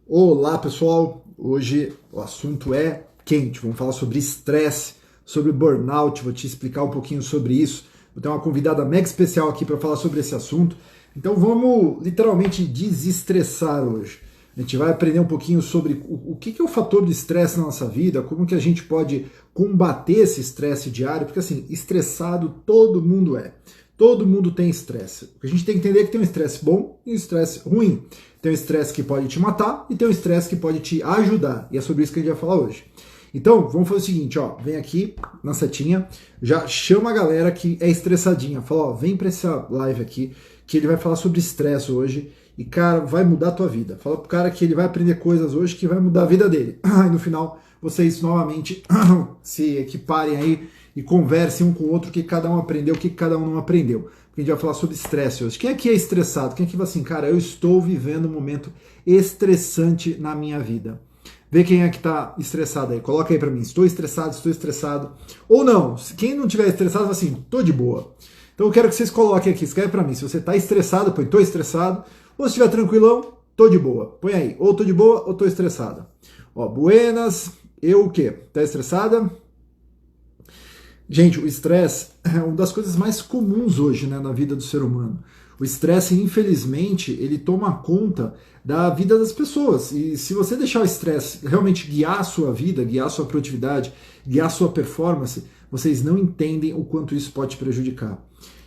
Olá pessoal, hoje o assunto é quente, vamos falar sobre estresse, sobre burnout, vou te explicar um pouquinho sobre isso. Vou ter uma convidada mega especial aqui para falar sobre esse assunto. Então vamos literalmente desestressar hoje. A gente vai aprender um pouquinho sobre o que é o fator de estresse na nossa vida, como que a gente pode combater esse estresse diário, porque assim, estressado todo mundo é. Todo mundo tem estresse. O que a gente tem que entender é que tem um estresse bom e um estresse ruim. Tem um estresse que pode te matar e tem um estresse que pode te ajudar. E é sobre isso que a gente vai falar hoje. Então, vamos fazer o seguinte, ó, vem aqui na setinha, já chama a galera que é estressadinha, fala, ó, vem para essa live aqui, que ele vai falar sobre estresse hoje e, cara, vai mudar a tua vida. Fala pro cara que ele vai aprender coisas hoje que vai mudar a vida dele. E no final, vocês novamente se equiparem aí e conversem um com o outro o que cada um aprendeu, o que cada um não aprendeu. Porque a gente vai falar sobre estresse hoje. Quem aqui é estressado? Quem aqui fala assim, cara, eu estou vivendo um momento estressante na minha vida? Vê quem é que está estressado aí. Coloca aí para mim. Estou estressado, estou estressado. Ou não. Quem não tiver estressado, fala assim, tô de boa. Então eu quero que vocês coloquem aqui. Escreve para mim. Se você está estressado, põe tô estressado. Ou se estiver tranquilão, tô de boa. Põe aí. Ou tô de boa ou tô estressada. Ó, buenas. Eu o quê? Tá estressada? Gente, o estresse é uma das coisas mais comuns hoje, né, na vida do ser humano. O estresse, infelizmente, ele toma conta da vida das pessoas. E se você deixar o estresse realmente guiar a sua vida, guiar a sua produtividade, guiar a sua performance, vocês não entendem o quanto isso pode prejudicar.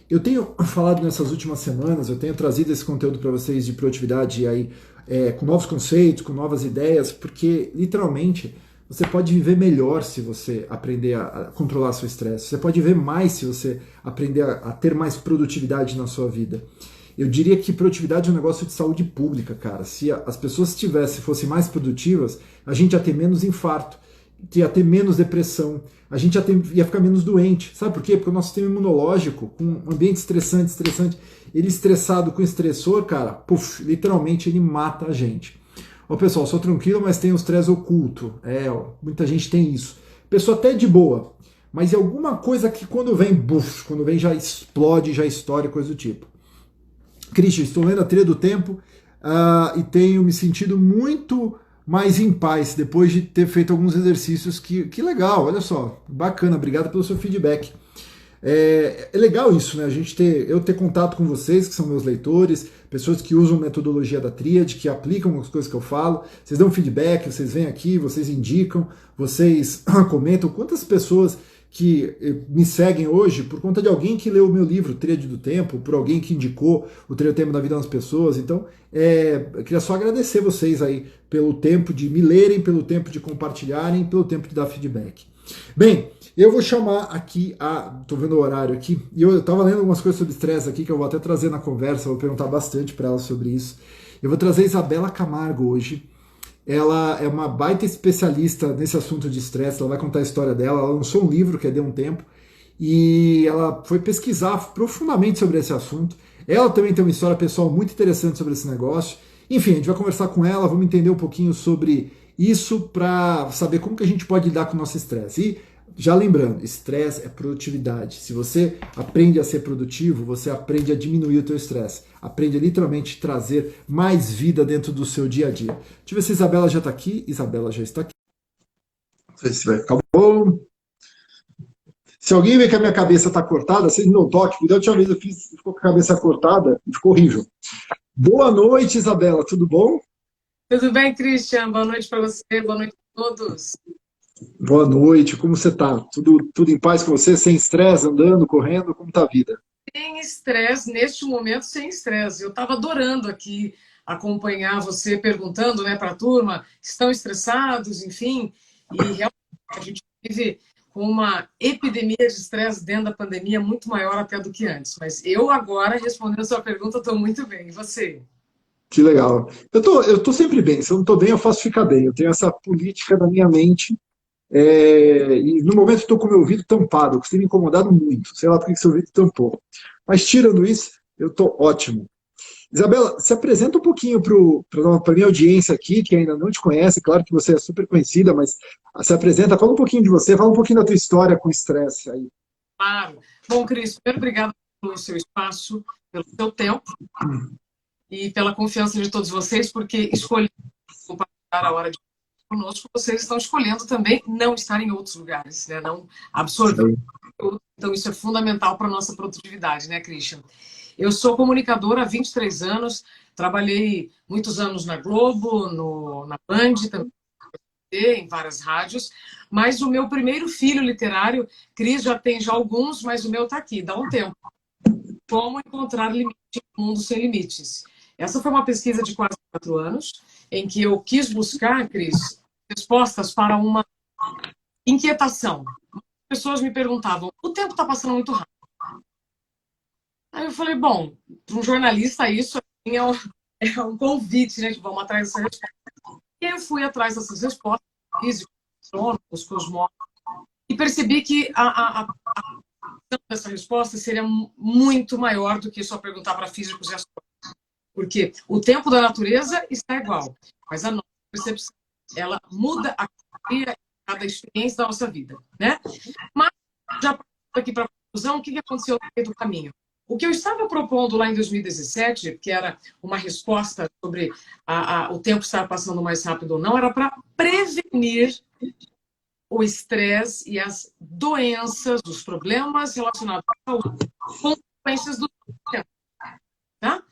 Eu tenho falado nessas últimas semanas, eu tenho trazido esse conteúdo para vocês de produtividade aí, com novos conceitos, com novas ideias, porque literalmente você pode viver melhor se você aprender a controlar seu estresse. Você pode viver mais se você aprender a ter mais produtividade na sua vida. Eu diria que produtividade é um negócio de saúde pública, cara. Se as pessoas fossem mais produtivas, a gente ia ter menos infarto, ia ter menos depressão, a gente ia ficar menos doente. Sabe por quê? Porque o nosso sistema imunológico, com um ambiente estressante, ele estressado com estressor, cara, puf, literalmente ele mata a gente. Ó, pessoal, sou tranquilo, mas tenho estresse oculto. Ó, muita gente tem isso. Pessoa até de boa, mas é alguma coisa que quando vem, buf, quando vem já explode, já estoura, coisa do tipo. Christian, estou lendo a Trilha do Tempo e tenho me sentido muito mais em paz depois de ter feito alguns exercícios que legal, olha só, bacana, obrigado pelo seu feedback. É legal isso, né? Eu ter contato com vocês, que são meus leitores, pessoas que usam metodologia da Tríade, que aplicam as coisas que eu falo, vocês dão feedback, vocês vêm aqui, vocês indicam, vocês comentam. Quantas pessoas que me seguem hoje por conta de alguém que leu o meu livro, Tríade do Tempo, por alguém que indicou o Tríade do Tempo na vida das pessoas. Então, eu queria só agradecer vocês aí pelo tempo de me lerem, pelo tempo de compartilharem, pelo tempo de dar feedback. Bem, eu vou chamar aqui tô vendo o horário aqui, e eu tava lendo algumas coisas sobre estresse aqui que eu vou até trazer na conversa, vou perguntar bastante para ela sobre isso. Eu vou trazer a Isabela Camargo hoje. Ela é uma baita especialista nesse assunto de estresse, ela vai contar a história dela, ela lançou um livro que é Dê um Tempo, e ela foi pesquisar profundamente sobre esse assunto. Ela também tem uma história pessoal muito interessante sobre esse negócio. Enfim, a gente vai conversar com ela, vamos entender um pouquinho sobre isso para saber como que a gente pode lidar com o nosso estresse. E já lembrando, estresse é produtividade. Se você aprende a ser produtivo, você aprende a diminuir o teu estresse. Aprende a literalmente trazer mais vida dentro do seu dia a dia. Deixa eu ver se a Isabela já está aqui. Isabela já está aqui. Não sei se vai ficar bom. Se alguém vê que a minha cabeça está cortada, vocês me dão toque. Da última vez eu fiz, ficou com a cabeça cortada e ficou horrível. Boa noite, Isabela. Tudo bom? Tudo bem, Christian? Boa noite para você, boa noite a todos. Boa noite. Como você está? Tudo em paz com você? Sem estresse, andando, correndo? Como está a vida? Sem estresse, neste momento, sem estresse. Eu estava adorando aqui acompanhar você perguntando, né, para a turma, estão estressados, enfim, e realmente a gente vive com uma epidemia de estresse dentro da pandemia muito maior até do que antes. Mas eu agora, respondendo a sua pergunta, estou muito bem. E você? Que legal. Eu tô sempre bem. Se eu não estou bem, eu faço ficar bem. Eu tenho essa política na minha mente. E no momento estou com o meu ouvido tampado, que tem me incomodado muito. Sei lá por que seu ouvido tampou. Mas tirando isso, eu estou ótimo. Isabela, se apresenta um pouquinho para a minha audiência aqui, que ainda não te conhece. Claro que você é super conhecida, mas se apresenta, fala um pouquinho de você, fala um pouquinho da tua história com estresse aí. Claro. Bom, Cris, primeiro, obrigada pelo seu espaço, pelo seu tempo e pela confiança de todos vocês, porque escolhi compartilhar a hora de conosco, vocês estão escolhendo também não estar em outros lugares, né? Não absorver. Então, isso é fundamental para a nossa produtividade, né, Christian? Eu sou comunicadora há 23 anos, trabalhei muitos anos na Globo, na Band, também em várias rádios, mas o meu primeiro filho literário, Cris, já tem já alguns, mas o meu está aqui, dá um tempo. Como encontrar limite no mundo sem limites. Essa foi uma pesquisa de quase 4 anos, em que eu quis buscar, Cris, respostas para uma inquietação. As pessoas me perguntavam, o tempo está passando muito rápido. Aí eu falei, bom, para um jornalista isso é um convite, né? De vamos atrás dessa resposta. E aí eu fui atrás dessas respostas, físicos, astrônomos, cosmólogos, e percebi que a dessa resposta seria muito maior do que só perguntar para físicos e astrônomos. Porque o tempo da natureza está igual, mas a nossa percepção, ela muda a cada experiência da nossa vida, né? Mas, já aqui para a conclusão, o que aconteceu no meio do caminho? O que eu estava propondo lá em 2017, que era uma resposta sobre o tempo estar passando mais rápido ou não, era para prevenir o estresse e as doenças, os problemas relacionados à saúde, consequências do tempo. Tá?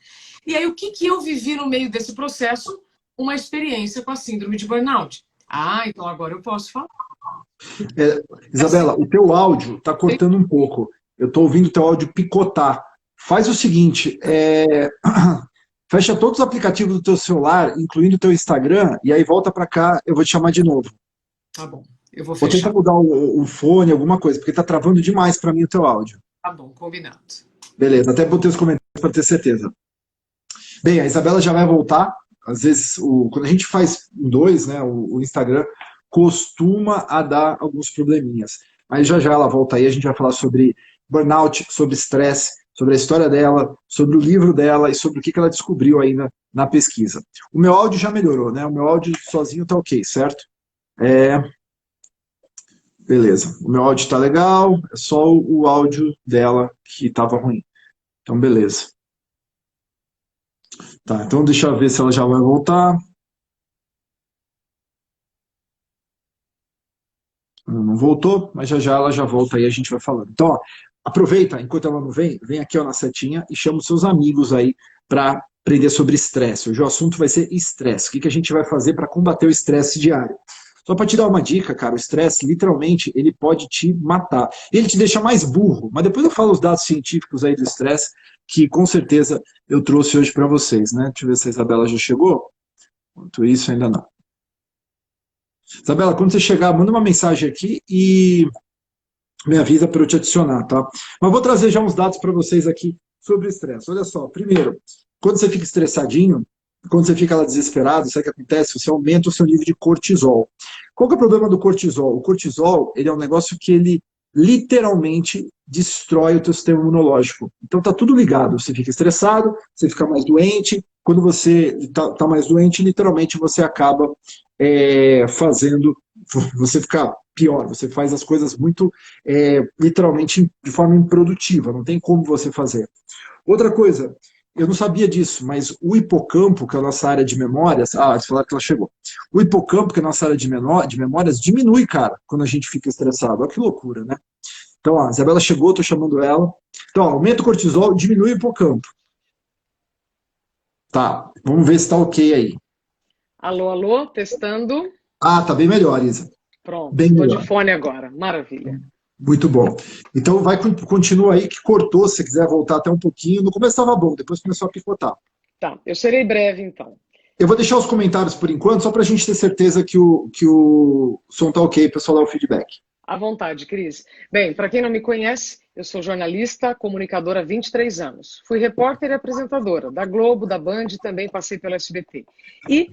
E aí, o que eu vivi no meio desse processo? Uma experiência com a síndrome de burnout. Então agora eu posso falar. Isabela, o teu áudio está cortando um pouco. Eu estou ouvindo o teu áudio picotar. Faz o seguinte, fecha todos os aplicativos do teu celular, incluindo o teu Instagram, e aí volta para cá, eu vou te chamar de novo. Tá bom, eu vou fechar. Vou tentar mudar o fone, alguma coisa, porque está travando demais para mim o teu áudio. Tá bom, combinado. Beleza, até botei os comentários para ter certeza. Bem, a Isabela já vai voltar. Às vezes, quando a gente faz em dois, né, o Instagram costuma a dar alguns probleminhas. Mas já ela volta aí, a gente vai falar sobre burnout, sobre estresse, sobre a história dela, sobre o livro dela e sobre o que ela descobriu aí na pesquisa. O meu áudio já melhorou, né? O meu áudio sozinho tá ok, certo? Beleza. O meu áudio tá legal, é só o áudio dela que tava ruim. Então, beleza. Tá, então deixa eu ver se ela já vai voltar. Não voltou, mas já ela já volta aí, a gente vai falando. Então, ó, aproveita, enquanto ela não vem, vem aqui ó, na setinha e chama os seus amigos aí para aprender sobre estresse. Hoje o assunto vai ser estresse. O que a gente vai fazer para combater o estresse diário? Só para te dar uma dica, cara, o estresse, literalmente, ele pode te matar. Ele te deixa mais burro, mas depois eu falo os dados científicos aí do estresse, que com certeza eu trouxe hoje para vocês, né? Deixa eu ver se a Isabela já chegou. Enquanto isso, ainda não. Isabela, quando você chegar, manda uma mensagem aqui e me avisa para eu te adicionar, tá? Mas vou trazer já uns dados para vocês aqui sobre estresse. Olha só, primeiro, quando você fica estressadinho, quando você fica lá desesperado, sabe o que acontece? Você aumenta o seu nível de cortisol. Qual que é o problema do cortisol? O cortisol, ele é um negócio que ele literalmente destrói o teu sistema imunológico. Então tá tudo ligado. Você fica estressado, você fica mais doente. Quando você tá mais doente, literalmente você acaba fazendo você ficar pior. Você faz as coisas muito, literalmente, de forma improdutiva. Não tem como você fazer. Outra coisa, eu não sabia disso, mas o hipocampo, que é a nossa área de memórias... eles falaram que ela chegou. O hipocampo, que é a nossa área de memórias, diminui, cara, quando a gente fica estressado. Olha que loucura, né? Então, a Isabela chegou, estou chamando ela. Então, aumenta o cortisol, diminui o hipocampo. Tá, vamos ver se está ok aí. Alô, alô, testando. Tá bem melhor, Isa. Pronto, estou de fone agora, maravilha. Muito bom. Então continua aí que cortou, se você quiser voltar até um pouquinho. No começo estava bom, depois começou a picotar. Tá, eu serei breve então. Eu vou deixar os comentários por enquanto, só para a gente ter certeza que o som está ok, pessoal, dar o feedback. À vontade, Cris. Bem, para quem não me conhece, eu sou jornalista, comunicadora há 23 anos. Fui repórter e apresentadora da Globo, da Band, também passei pelo SBT. E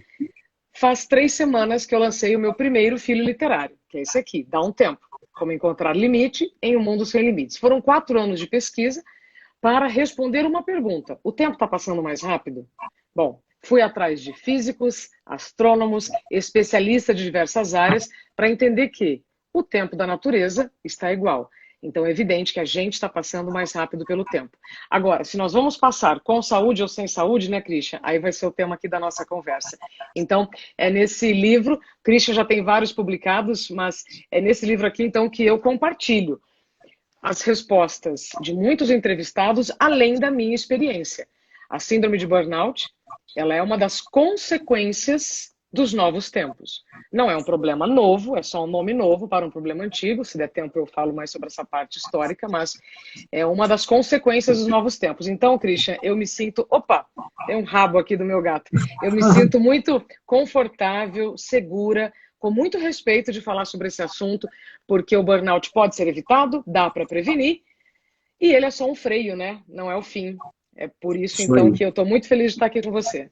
faz 3 semanas que eu lancei o meu primeiro filho literário, que é esse aqui, Dá um Tempo. Como encontrar limite em um mundo sem limites. Foram 4 anos de pesquisa para responder uma pergunta. O tempo está passando mais rápido? Bom, fui atrás de físicos, astrônomos, especialistas de diversas áreas para entender que o tempo da natureza está igual. Então é evidente que a gente está passando mais rápido pelo tempo. Agora, se nós vamos passar com saúde ou sem saúde, né, Christian? Aí vai ser o tema aqui da nossa conversa. Então, é nesse livro, Christian já tem vários publicados, mas é nesse livro aqui, então, que eu compartilho as respostas de muitos entrevistados, além da minha experiência. A síndrome de burnout, ela é uma das consequências dos novos tempos. Não é um problema novo, é só um nome novo para um problema antigo. Se der tempo eu falo mais sobre essa parte histórica, mas é uma das consequências dos novos tempos. Então, Christian, eu me sinto... Opa, tem um rabo aqui do meu gato. Eu me sinto muito confortável, segura, com muito respeito de falar sobre esse assunto, porque o burnout pode ser evitado, dá para prevenir, e ele é só um freio, né? Não é o fim. É por isso, então, que eu estou muito feliz de estar aqui com você.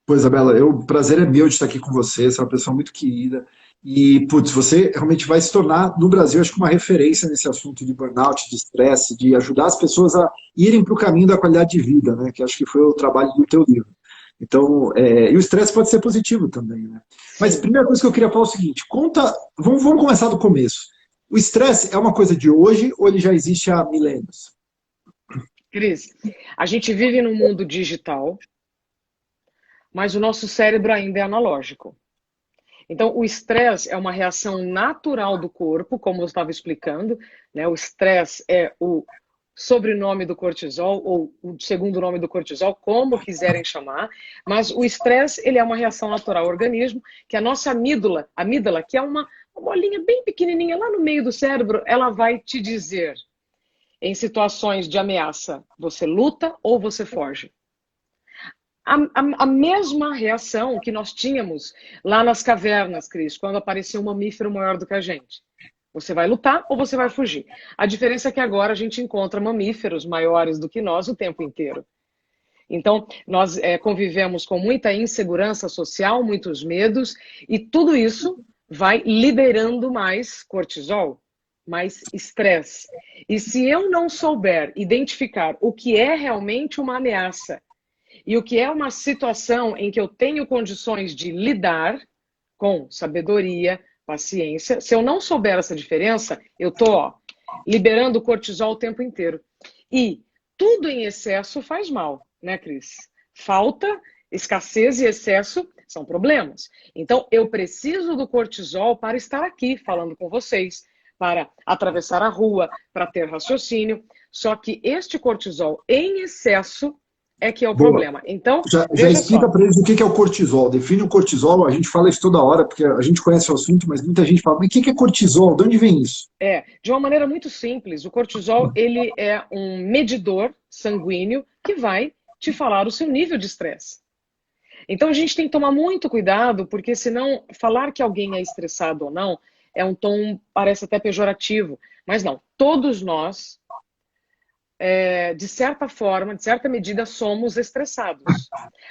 Pois, Isabela, o prazer é meu de estar aqui com você, você é uma pessoa muito querida. E, putz, você realmente vai se tornar, no Brasil, acho que uma referência nesse assunto de burnout, de estresse, de ajudar as pessoas a irem para o caminho da qualidade de vida, né? Que acho que foi o trabalho do teu livro. Então, e o estresse pode ser positivo também, né? Mas a primeira coisa que eu queria falar é o seguinte, vamos começar do começo. O estresse é uma coisa de hoje ou ele já existe há milênios? Cris, a gente vive num mundo digital, mas o nosso cérebro ainda é analógico. Então, o estresse é uma reação natural do corpo, como eu estava explicando, né? O estresse é o sobrenome do cortisol, ou o segundo nome do cortisol, como quiserem chamar, mas o estresse, ele é uma reação natural ao organismo, que a nossa amígdala, que é uma bolinha bem pequenininha lá no meio do cérebro, ela vai te dizer, em situações de ameaça, você luta ou você foge. A mesma reação que nós tínhamos lá nas cavernas, Cris, quando apareceu um mamífero maior do que a gente. Você vai lutar ou você vai fugir. A diferença é que agora a gente encontra mamíferos maiores do que nós o tempo inteiro. Então, nós convivemos com muita insegurança social, muitos medos, e tudo isso vai liberando mais cortisol, mais estresse. E se eu não souber identificar o que é realmente uma ameaça, e o que é uma situação em que eu tenho condições de lidar com sabedoria, paciência, se eu não souber essa diferença, eu estou liberando cortisol o tempo inteiro. E tudo em excesso faz mal, né, Cris? Falta, escassez e excesso são problemas. Então, eu preciso do cortisol para estar aqui falando com vocês, para atravessar a rua, para ter raciocínio. Só que este cortisol em excesso é que é o problema. Então, já explica para eles o que é o cortisol. Define o cortisol, a gente fala isso toda hora, porque a gente conhece o assunto, mas muita gente fala, mas o que é cortisol? De onde vem isso? De uma maneira muito simples, o cortisol ele é um medidor sanguíneo que vai te falar o seu nível de estresse. Então, a gente tem que tomar muito cuidado, porque senão falar que alguém é estressado ou não é um tom, parece até pejorativo. Mas não, todos nós... de certa forma, de certa medida, somos estressados.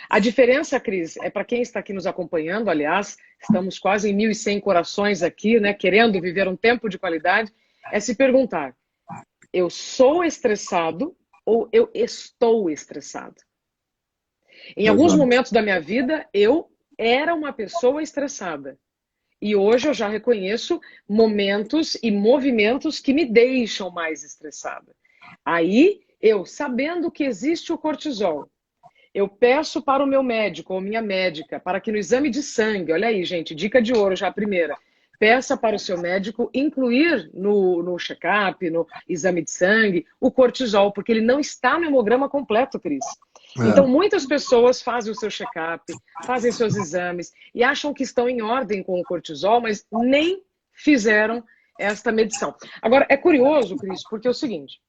A diferença, Cris, é para quem está aqui nos acompanhando, aliás, estamos quase em 1.100 corações aqui, né, querendo viver um tempo de qualidade, é se perguntar, eu sou estressado ou eu estou estressado? Em alguns momentos da minha vida, eu era uma pessoa estressada. E hoje eu já reconheço momentos e movimentos que me deixam mais estressada. Aí, eu, sabendo que existe o cortisol, eu peço para o meu médico ou minha médica, para que no exame de sangue, olha aí, gente, dica de ouro já a primeira, peça para o seu médico incluir no check-up, no exame de sangue, o cortisol, porque ele não está no hemograma completo, Cris. Então, muitas pessoas fazem o seu check-up, fazem seus exames e acham que estão em ordem com o cortisol, mas nem fizeram esta medição. Agora, é curioso, Cris, porque é o seguinte,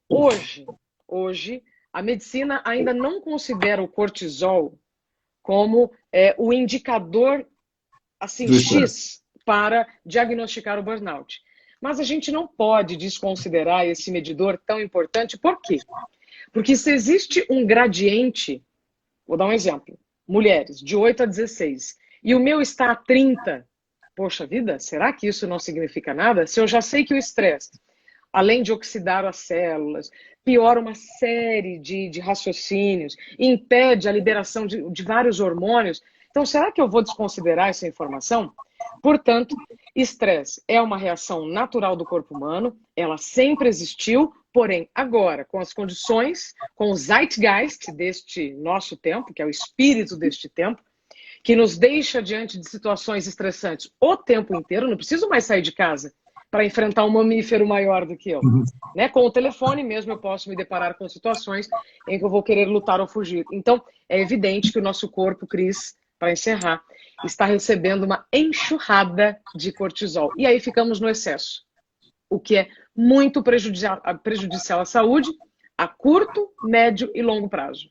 hoje, a medicina ainda não considera o cortisol como o indicador assim, X para diagnosticar o burnout. Mas a gente não pode desconsiderar esse medidor tão importante. Por quê? Porque se existe um gradiente, vou dar um exemplo, mulheres de 8 a 16, e o meu está a 30, poxa vida, será que isso não significa nada? Se eu já sei que o estresse, além de oxidar as células, piora uma série de raciocínios, impede a liberação de vários hormônios. Então, será que eu vou desconsiderar essa informação? Portanto, Estresse é uma reação natural do corpo humano, ela sempre existiu, porém agora, com as condições, com o zeitgeist deste nosso tempo, que é o espírito deste tempo, que nos deixa diante de situações estressantes o tempo inteiro, não preciso mais sair de casa para enfrentar um mamífero maior do que eu. Uhum. Né? Com o telefone mesmo eu posso me deparar com situações em que eu vou querer lutar ou fugir. Então, é evidente que o nosso corpo, Cris, para encerrar, está recebendo uma enxurrada de cortisol. E aí ficamos no excesso, o que é muito prejudicial à saúde a curto, médio e longo prazo.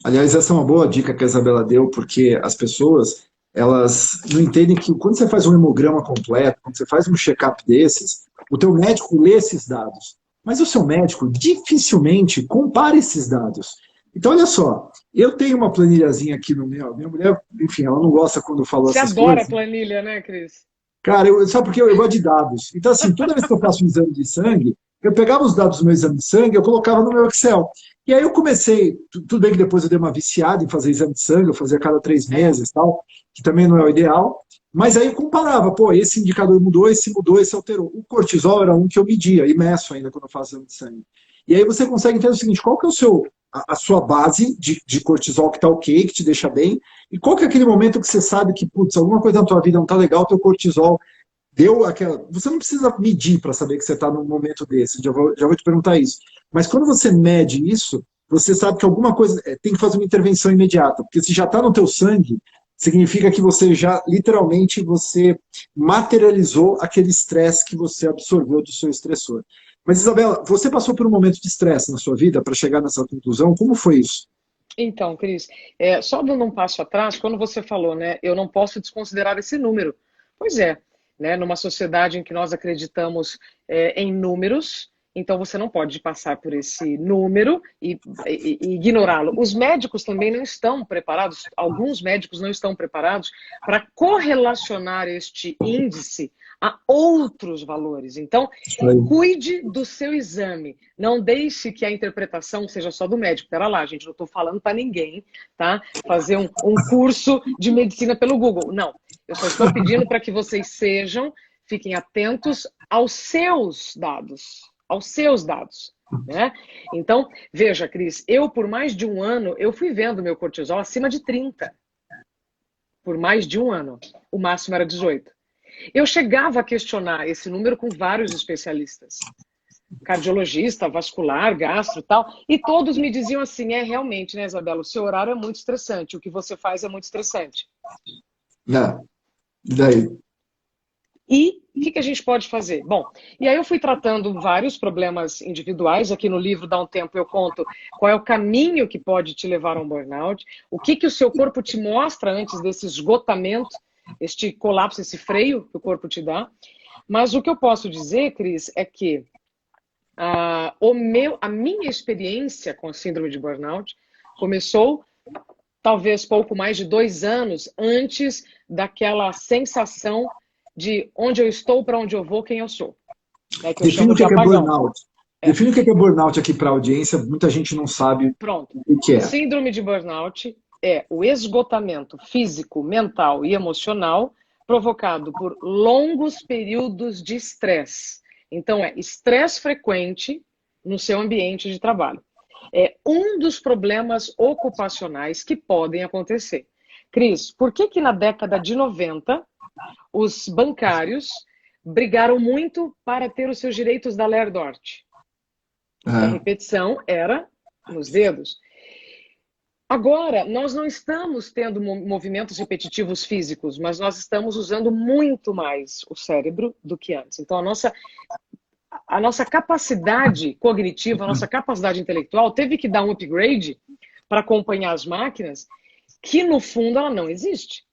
Aliás, essa é uma boa dica que a Isabela deu, porque as pessoas, elas não entendem que quando você faz um hemograma completo, quando você faz um check-up desses, o teu médico lê esses dados. Mas o seu médico dificilmente compara esses dados. Então, olha só, eu tenho uma planilhazinha aqui no meu. Minha mulher, enfim, ela não gosta quando eu falo Você essas adora coisas. a planilha, né, Cris? Cara, sabe por quê? Eu gosto de dados. Então, assim, toda vez que eu faço um exame de sangue, eu pegava os dados do meu exame de sangue, eu colocava no meu Excel. E aí eu comecei, tudo bem que depois eu dei uma viciada em fazer exame de sangue, eu fazia a cada 3 meses, tal, que também não é o ideal. Mas aí eu comparava, pô, esse indicador mudou, esse alterou. O cortisol era um que eu media, e meço ainda quando eu faço exame de sangue. E aí você consegue entender o seguinte, qual que é a sua base de cortisol que está ok, que te deixa bem, e qual que é aquele momento que você sabe que, putz, alguma coisa na tua vida não está legal, teu cortisol deu aquela. Você não precisa medir para saber que você está num momento desse, já vou te perguntar isso. Mas quando você mede isso, você sabe que alguma coisa tem que fazer uma intervenção imediata, porque se já está no teu sangue, significa que você já, literalmente, você materializou aquele estresse que você absorveu do seu estressor. Mas, Isabela, você passou por um momento de estresse na sua vida para chegar nessa conclusão? Como foi isso? Então, Cris, só dando um passo atrás, quando você falou, né, eu não posso desconsiderar esse número. Pois é, né, numa sociedade em que nós acreditamos em números, então você não pode passar por esse número e ignorá-lo. Os médicos também não estão preparados, alguns médicos não estão preparados para correlacionar este índice a outros valores. Então, cuide do seu exame. Não deixe que a interpretação seja só do médico. Pera lá, gente, não estou falando para ninguém, tá? Fazer um curso de medicina pelo Google. Não. Eu só estou pedindo para que vocês fiquem atentos aos seus dados. Aos seus dados. Né? Então, veja, Cris, eu por mais de um ano, eu fui vendo meu cortisol acima de 30. Por mais de um ano. O máximo era 18. Eu chegava a questionar esse número com vários especialistas, cardiologista, vascular, gastro e tal, e todos me diziam assim, realmente, né, Isabela, o seu horário é muito estressante, o que você faz é muito estressante. Não. E daí? E o que a gente pode fazer? Bom, e aí eu fui tratando vários problemas individuais, aqui no livro Dá um Tempo eu conto qual é o caminho que pode te levar a um burnout, o que o seu corpo te mostra antes desse esgotamento, este colapso, esse freio que o corpo te dá. Mas o que eu posso dizer, Cris, é que a minha experiência com a síndrome de burnout começou talvez pouco mais de 2 anos antes daquela sensação de onde eu estou, para onde eu vou, quem eu sou. Que eu Define chamo o de que é apagão. burnout. Define o que é burnout aqui para a audiência, muita gente não sabe Pronto. o que é. Síndrome de burnout é o esgotamento físico, mental e emocional provocado por longos períodos de estresse. Então, é estresse frequente no seu ambiente de trabalho. É um dos problemas ocupacionais que podem acontecer. Cris, por que na década de 90 os bancários brigaram muito para ter os seus direitos da Lei Dort? A repetição era nos dedos. Agora, nós não estamos tendo movimentos repetitivos físicos, mas nós estamos usando muito mais o cérebro do que antes. Então, a nossa capacidade cognitiva, a nossa capacidade intelectual teve que dar um upgrade para acompanhar as máquinas, que no fundo ela não existe.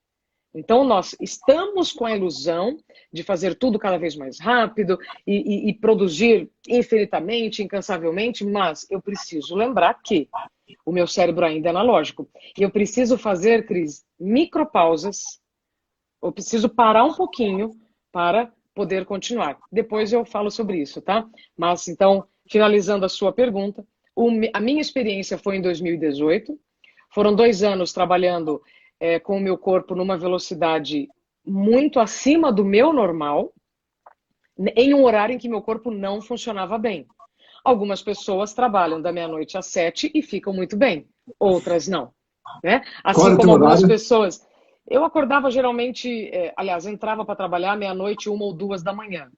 Então, nós estamos com a ilusão de fazer tudo cada vez mais rápido e produzir infinitamente, incansavelmente, mas eu preciso lembrar que o meu cérebro ainda é analógico. E eu preciso fazer, Cris, micropausas. Eu preciso parar um pouquinho para poder continuar. Depois eu falo sobre isso, tá? Mas, então, finalizando a sua pergunta, a minha experiência foi em 2018. Foram 2 anos trabalhando com o meu corpo numa velocidade muito acima do meu normal, em um horário em que meu corpo não funcionava bem. Algumas pessoas trabalham da meia-noite às 7 e ficam muito bem, outras não. Né? Qual Assim era o teu como algumas horário? pessoas. Eu acordava geralmente, aliás, entrava para trabalhar meia-noite, 1 ou 2 da manhã,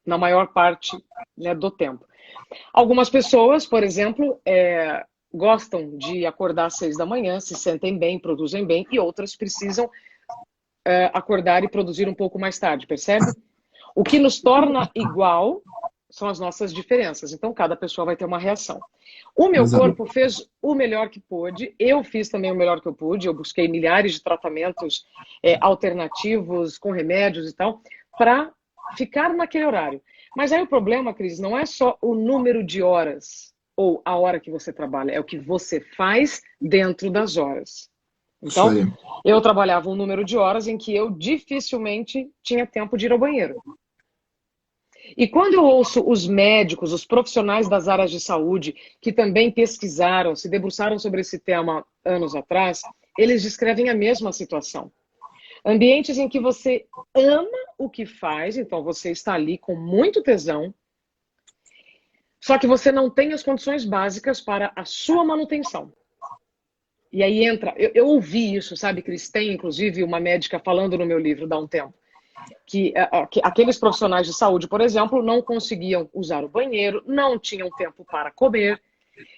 na maior parte, né, do tempo. Algumas pessoas, por exemplo, gostam de acordar às 6 da manhã, se sentem bem, produzem bem, e outras precisam acordar e produzir um pouco mais tarde, percebe? O que nos torna igual são as nossas diferenças. Então, cada pessoa vai ter uma reação. O meu Exato. corpo fez o melhor que pôde, eu fiz também o melhor que eu pude, eu busquei milhares de tratamentos alternativos, com remédios e tal, para ficar naquele horário. Mas aí o problema, Cris, não é só o número de horas ou a hora que você trabalha, é o que você faz dentro das horas. Isso Então, aí. eu trabalhava um número de horas em que eu dificilmente tinha tempo de ir ao banheiro. E quando eu ouço os médicos, os profissionais das áreas de saúde, que também pesquisaram, se debruçaram sobre esse tema anos atrás, eles descrevem a mesma situação. Ambientes em que você ama o que faz, então você está ali com muito tesão, só que você não tem as condições básicas para a sua manutenção. E aí entra, eu ouvi isso, sabe, Cris? Tem, inclusive, uma médica falando no meu livro há um tempo, que aqueles profissionais de saúde, por exemplo, não conseguiam usar o banheiro, não tinham tempo para comer.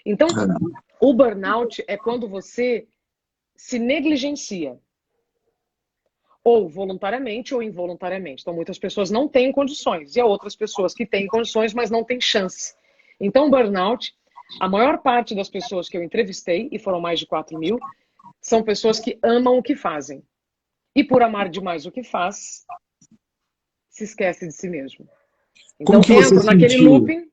Então, É, o burnout é quando você se negligencia, ou voluntariamente ou involuntariamente. Então, muitas pessoas não têm condições, e há outras pessoas que têm condições, mas não têm chance. Então, burnout, a maior parte das pessoas que eu entrevistei, e foram mais de 4.000, são pessoas que amam o que fazem. E por amar demais o que faz, se esquece de si mesmo. como Então, que você entro naquele sentiu? looping,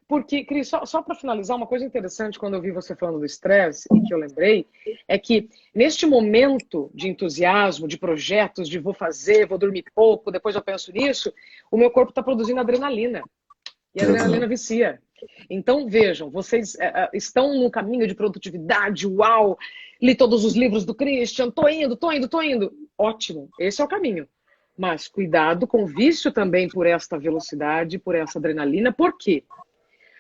porque, Cris, só para finalizar, uma coisa interessante quando eu vi você falando do estresse e que eu lembrei, é que neste momento de entusiasmo, de projetos, de vou fazer, vou dormir pouco, depois eu penso nisso, o meu corpo está produzindo adrenalina. E a adrenalina Exato. vicia. Então, vejam, vocês estão no caminho de produtividade, uau, li todos os livros do Christian, tô indo, tô indo, tô indo. Ótimo, esse é o caminho. Mas cuidado com o vício também por esta velocidade, por essa adrenalina. Por quê?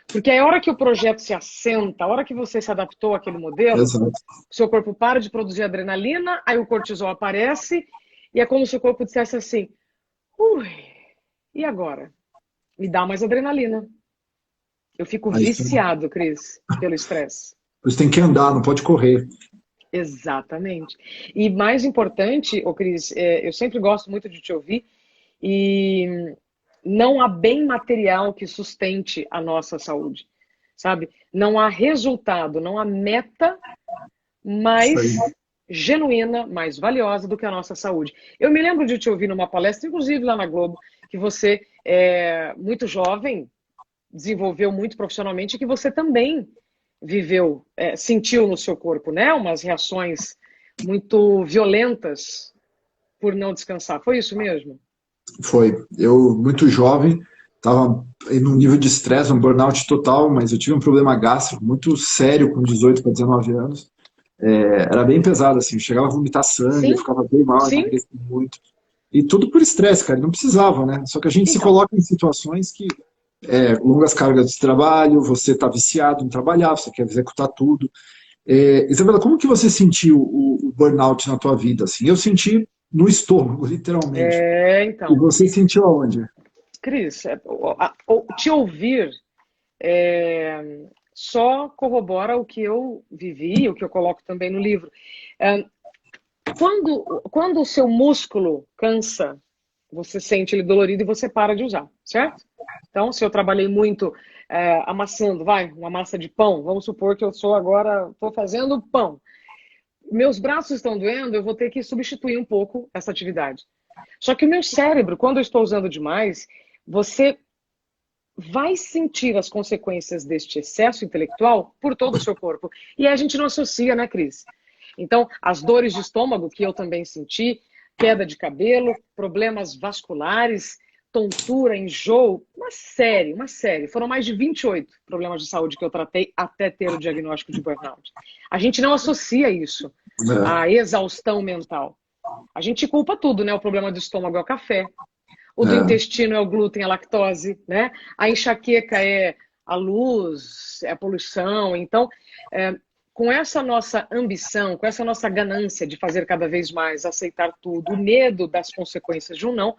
Porque a hora que o projeto se assenta, a hora que você se adaptou àquele modelo, Exato. o seu corpo para de produzir adrenalina, aí o cortisol aparece, e é como se o corpo dissesse assim, ui, e agora? Me dá mais adrenalina. Eu fico Aí você, viciado, Cris, pelo estresse. você tem que andar, não pode correr. Exatamente. E mais importante, ô Cris, eu sempre gosto muito de te ouvir, e não há bem material que sustente a nossa saúde, sabe? Não há resultado, não há meta Isso aí. mais genuína, mais valiosa do que a nossa saúde. Eu me lembro de te ouvir numa palestra, inclusive lá na Globo, que você é muito jovem, desenvolveu muito profissionalmente, e que você também viveu, sentiu no seu corpo, né? Umas reações muito violentas por não descansar. Foi isso mesmo? Foi. Eu, muito jovem, estava em um nível de estresse, um burnout total, mas eu tive um problema gástrico muito sério com 18 para 19 anos. Era bem pesado, assim, eu chegava a vomitar sangue, eu Sim, ficava bem mal, sim. emagreci muito. E tudo por estresse, cara, não precisava, né? Só que a gente se Então, coloca em situações que longas cargas de trabalho, você está viciado em trabalhar, você quer executar tudo. Isabela, como que você sentiu o burnout na tua vida? Assim, eu senti no estômago, literalmente. E então. você sentiu aonde? Cris, te ouvir só corrobora o que eu vivi, o que eu coloco também no livro. É, quando o seu músculo cansa, você sente ele dolorido e você para de usar, certo? Então, se eu trabalhei muito amassando, uma massa de pão, vamos supor que eu sou agora, estou fazendo pão. Meus braços estão doendo, eu vou ter que substituir um pouco essa atividade. Só que o meu cérebro, quando eu estou usando demais, você vai sentir as consequências deste excesso intelectual por todo o seu corpo. E a gente não associa, né, Cris? Então, as dores de estômago, que eu também senti, queda de cabelo, problemas vasculares, tontura, enjoo, uma série. Foram mais de 28 problemas de saúde que eu tratei até ter o diagnóstico de burnout. A gente não associa isso É, à exaustão mental. A gente culpa tudo, né? O problema do estômago é o café, o do intestino é o glúten, a lactose, né? A enxaqueca é a luz, é a poluição. Então, com essa nossa ambição, com essa nossa ganância de fazer cada vez mais, aceitar tudo, o medo das consequências de um não,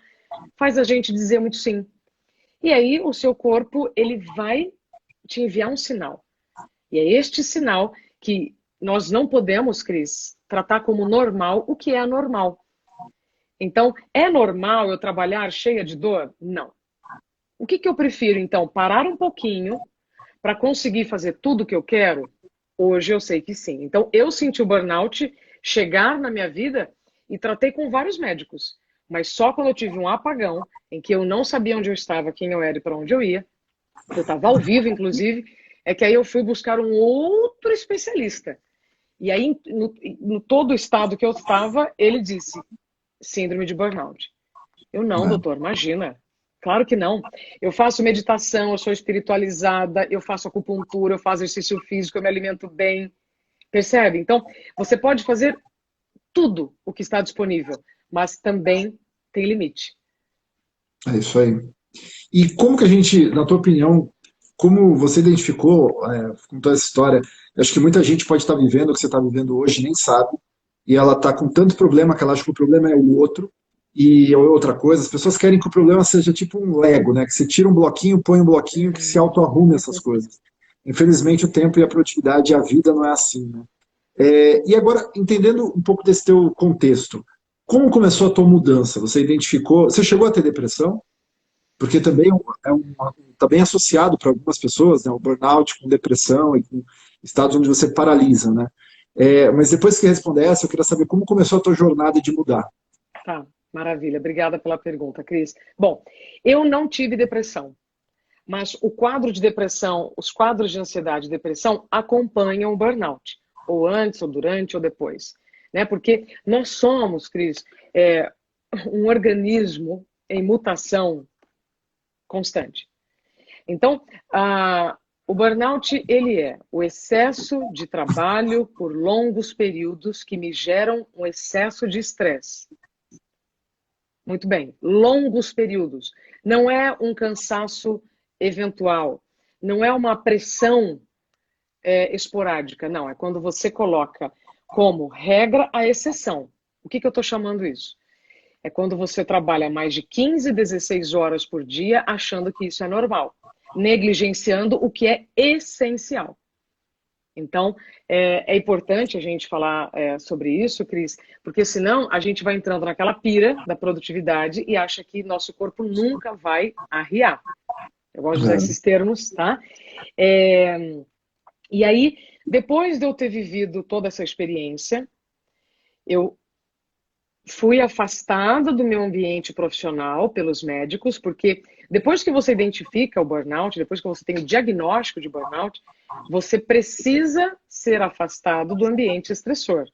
faz a gente dizer muito sim. E aí o seu corpo, ele vai te enviar um sinal. E é este sinal que nós não podemos, Cris, tratar como normal o que é anormal. Então, é normal eu trabalhar cheia de dor? Não. O que eu prefiro, então? Parar um pouquinho para conseguir fazer tudo o que eu quero? Hoje eu sei que sim. Então, eu senti o burnout chegar na minha vida e tratei com vários médicos. Mas só quando eu tive um apagão, em que eu não sabia onde eu estava, quem eu era e para onde eu ia, eu estava ao vivo, inclusive, é que aí eu fui buscar um outro especialista. E aí, no todo o estado que eu estava, ele disse, síndrome de burnout. Eu não, doutor, imagina. Claro que não. Eu faço meditação, eu sou espiritualizada, eu faço acupuntura, eu faço exercício físico, eu me alimento bem. Percebe? Então, você pode fazer tudo o que está disponível, mas também tem limite. É isso aí. E como que a gente, na tua opinião, como você identificou com toda essa história, eu acho que muita gente pode estar vivendo o que você está vivendo hoje, nem sabe, e ela está com tanto problema que ela acha que o problema é o outro, e outra coisa, as pessoas querem que o problema seja tipo um Lego, né? Que você tira um bloquinho, põe um bloquinho, que se auto-arrume essas coisas. Infelizmente, o tempo e a produtividade e a vida não é assim, né? E agora, entendendo um pouco desse teu contexto, como começou a tua mudança? Você identificou, você chegou a ter depressão? Porque também tá bem associado para algumas pessoas, né, o burnout com depressão e com estados onde você paralisa, né? Mas depois que responder essa, eu queria saber como começou a tua jornada de mudar. Tá, maravilha. Obrigada pela pergunta, Cris. Bom, eu não tive depressão, mas o quadro de depressão, os quadros de ansiedade e depressão acompanham o burnout, ou antes, ou durante, ou depois. Né? Porque nós somos, Cris, um organismo em mutação constante. Então, o burnout, ele é o excesso de trabalho por longos períodos que me geram um excesso de estresse. Muito bem, longos períodos. Não é um cansaço eventual, não é uma pressão esporádica, não. É quando você coloca como regra a exceção. O que eu estou chamando isso? É quando você trabalha mais de 15, 16 horas por dia achando que isso é normal, negligenciando o que é essencial. Então, é importante a gente falar sobre isso, Cris, porque senão a gente vai entrando naquela pira da produtividade e acha que nosso corpo nunca vai arriar. Eu gosto de usar esses termos, tá? E aí, depois de eu ter vivido toda essa experiência, eu fui afastada do meu ambiente profissional pelos médicos, porque depois que você identifica o burnout, depois que você tem o diagnóstico de burnout, você precisa ser afastado do ambiente estressor.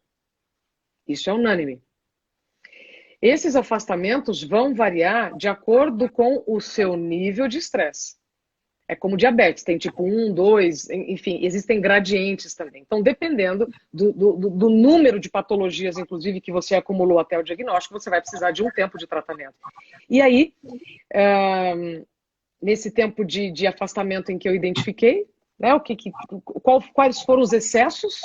Isso é unânime. Esses afastamentos vão variar de acordo com o seu nível de estresse. É como diabetes, tem tipo 1, 2, enfim, existem gradientes também. Então, dependendo do número de patologias, inclusive, que você acumulou até o diagnóstico, você vai precisar de um tempo de tratamento. E aí, nesse tempo de afastamento em que eu identifiquei, né, quais foram os excessos,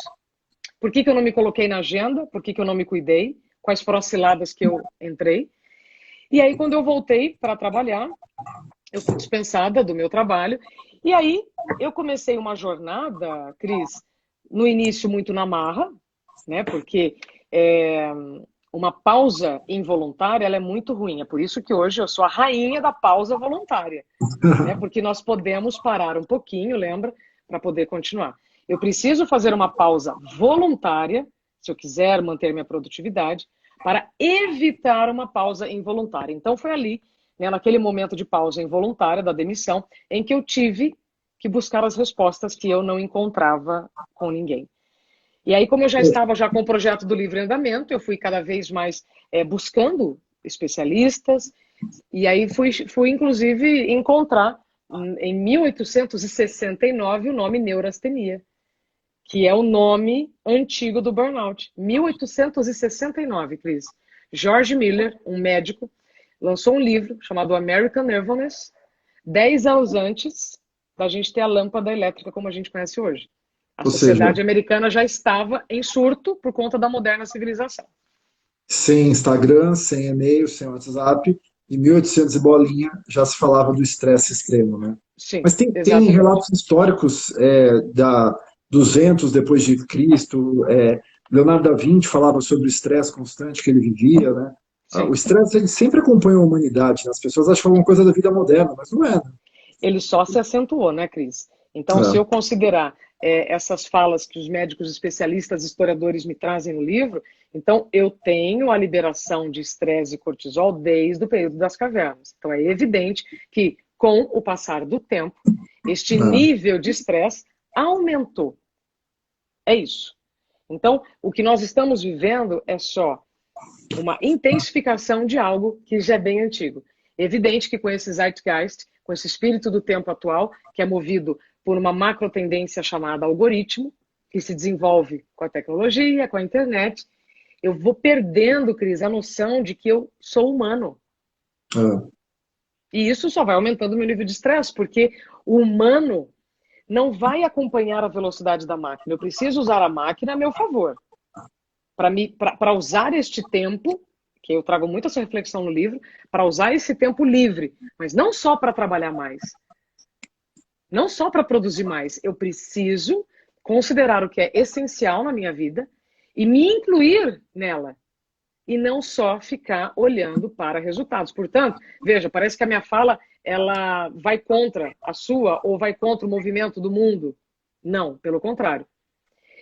por que eu não me coloquei na agenda, por que eu não me cuidei, quais foram as ciladas que eu entrei. E aí, quando eu voltei para trabalhar, eu fui dispensada do meu trabalho. E aí, eu comecei uma jornada, Cris, no início muito na marra, né? Porque uma pausa involuntária, ela é muito ruim. É por isso que hoje eu sou a rainha da pausa voluntária. Né? Porque nós podemos parar um pouquinho, lembra? Para poder continuar. Eu preciso fazer uma pausa voluntária, se eu quiser manter minha produtividade, para evitar uma pausa involuntária. Então, foi ali, né, naquele momento de pausa involuntária da demissão, em que eu tive que buscar as respostas que eu não encontrava com ninguém. E aí, como eu já estava com o projeto do livro em andamento, eu fui cada vez mais buscando especialistas, e aí fui inclusive encontrar em 1869 o nome neurastenia, que é o nome antigo do burnout. 1869, Cris. George Miller, um médico, lançou um livro chamado American Nervousness, 10 anos antes da gente ter a lâmpada elétrica como a gente conhece hoje. A Ou seja, sociedade americana já estava em surto por conta da moderna civilização. sem Instagram, sem e-mail, sem WhatsApp, em 1800 e bolinha já se falava do estresse extremo, né? Sim, Mas tem exatamente. relatos históricos da 200 depois de Cristo, Leonardo da Vinci falava sobre o estresse constante que ele vivia, né? O Sim. estresse ele sempre acompanha a humanidade, né? As pessoas acham que é alguma coisa da vida moderna, mas não é, né? Ele só se acentuou, né, Cris? Então, se eu considerar essas falas que os médicos especialistas, historiadores me trazem no livro, então eu tenho a liberação de estresse e cortisol desde o período das cavernas. Então, é evidente que, com o passar do tempo, este nível de estresse aumentou. É isso. Então, o que nós estamos vivendo é só uma intensificação de algo que já é bem antigo. Evidente que com esse zeitgeist, com esse espírito do tempo atual, que é movido por uma macro tendência chamada algoritmo, que se desenvolve com a tecnologia, com a internet, eu vou perdendo, Cris, a noção de que eu sou humano. E isso só vai aumentando o meu nível de estresse, porque o humano não vai acompanhar a velocidade da máquina. Eu preciso usar a máquina a meu favor. Para usar este tempo, que eu trago muito essa reflexão no livro, para usar esse tempo livre, mas não só para trabalhar mais, não só para produzir mais. Eu preciso considerar o que é essencial na minha vida e me incluir nela. E não só ficar olhando para resultados. Portanto, veja, parece que a minha fala ela vai contra a sua ou vai contra o movimento do mundo. Não, pelo contrário.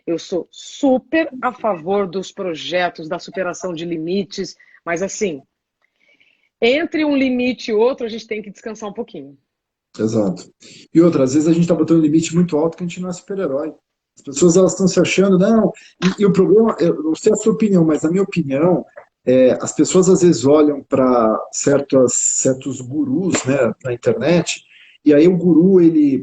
Eu sou super a favor dos projetos, da superação de limites, mas assim, entre um limite e outro, a gente tem que descansar um pouquinho. Exato. E outra, às vezes a gente está botando um limite muito alto que a gente não é super-herói. As pessoas elas estão se achando, não. E o problema, eu não sei a sua opinião, mas na minha opinião, as pessoas às vezes olham para certos gurus, né, na internet, e aí o guru,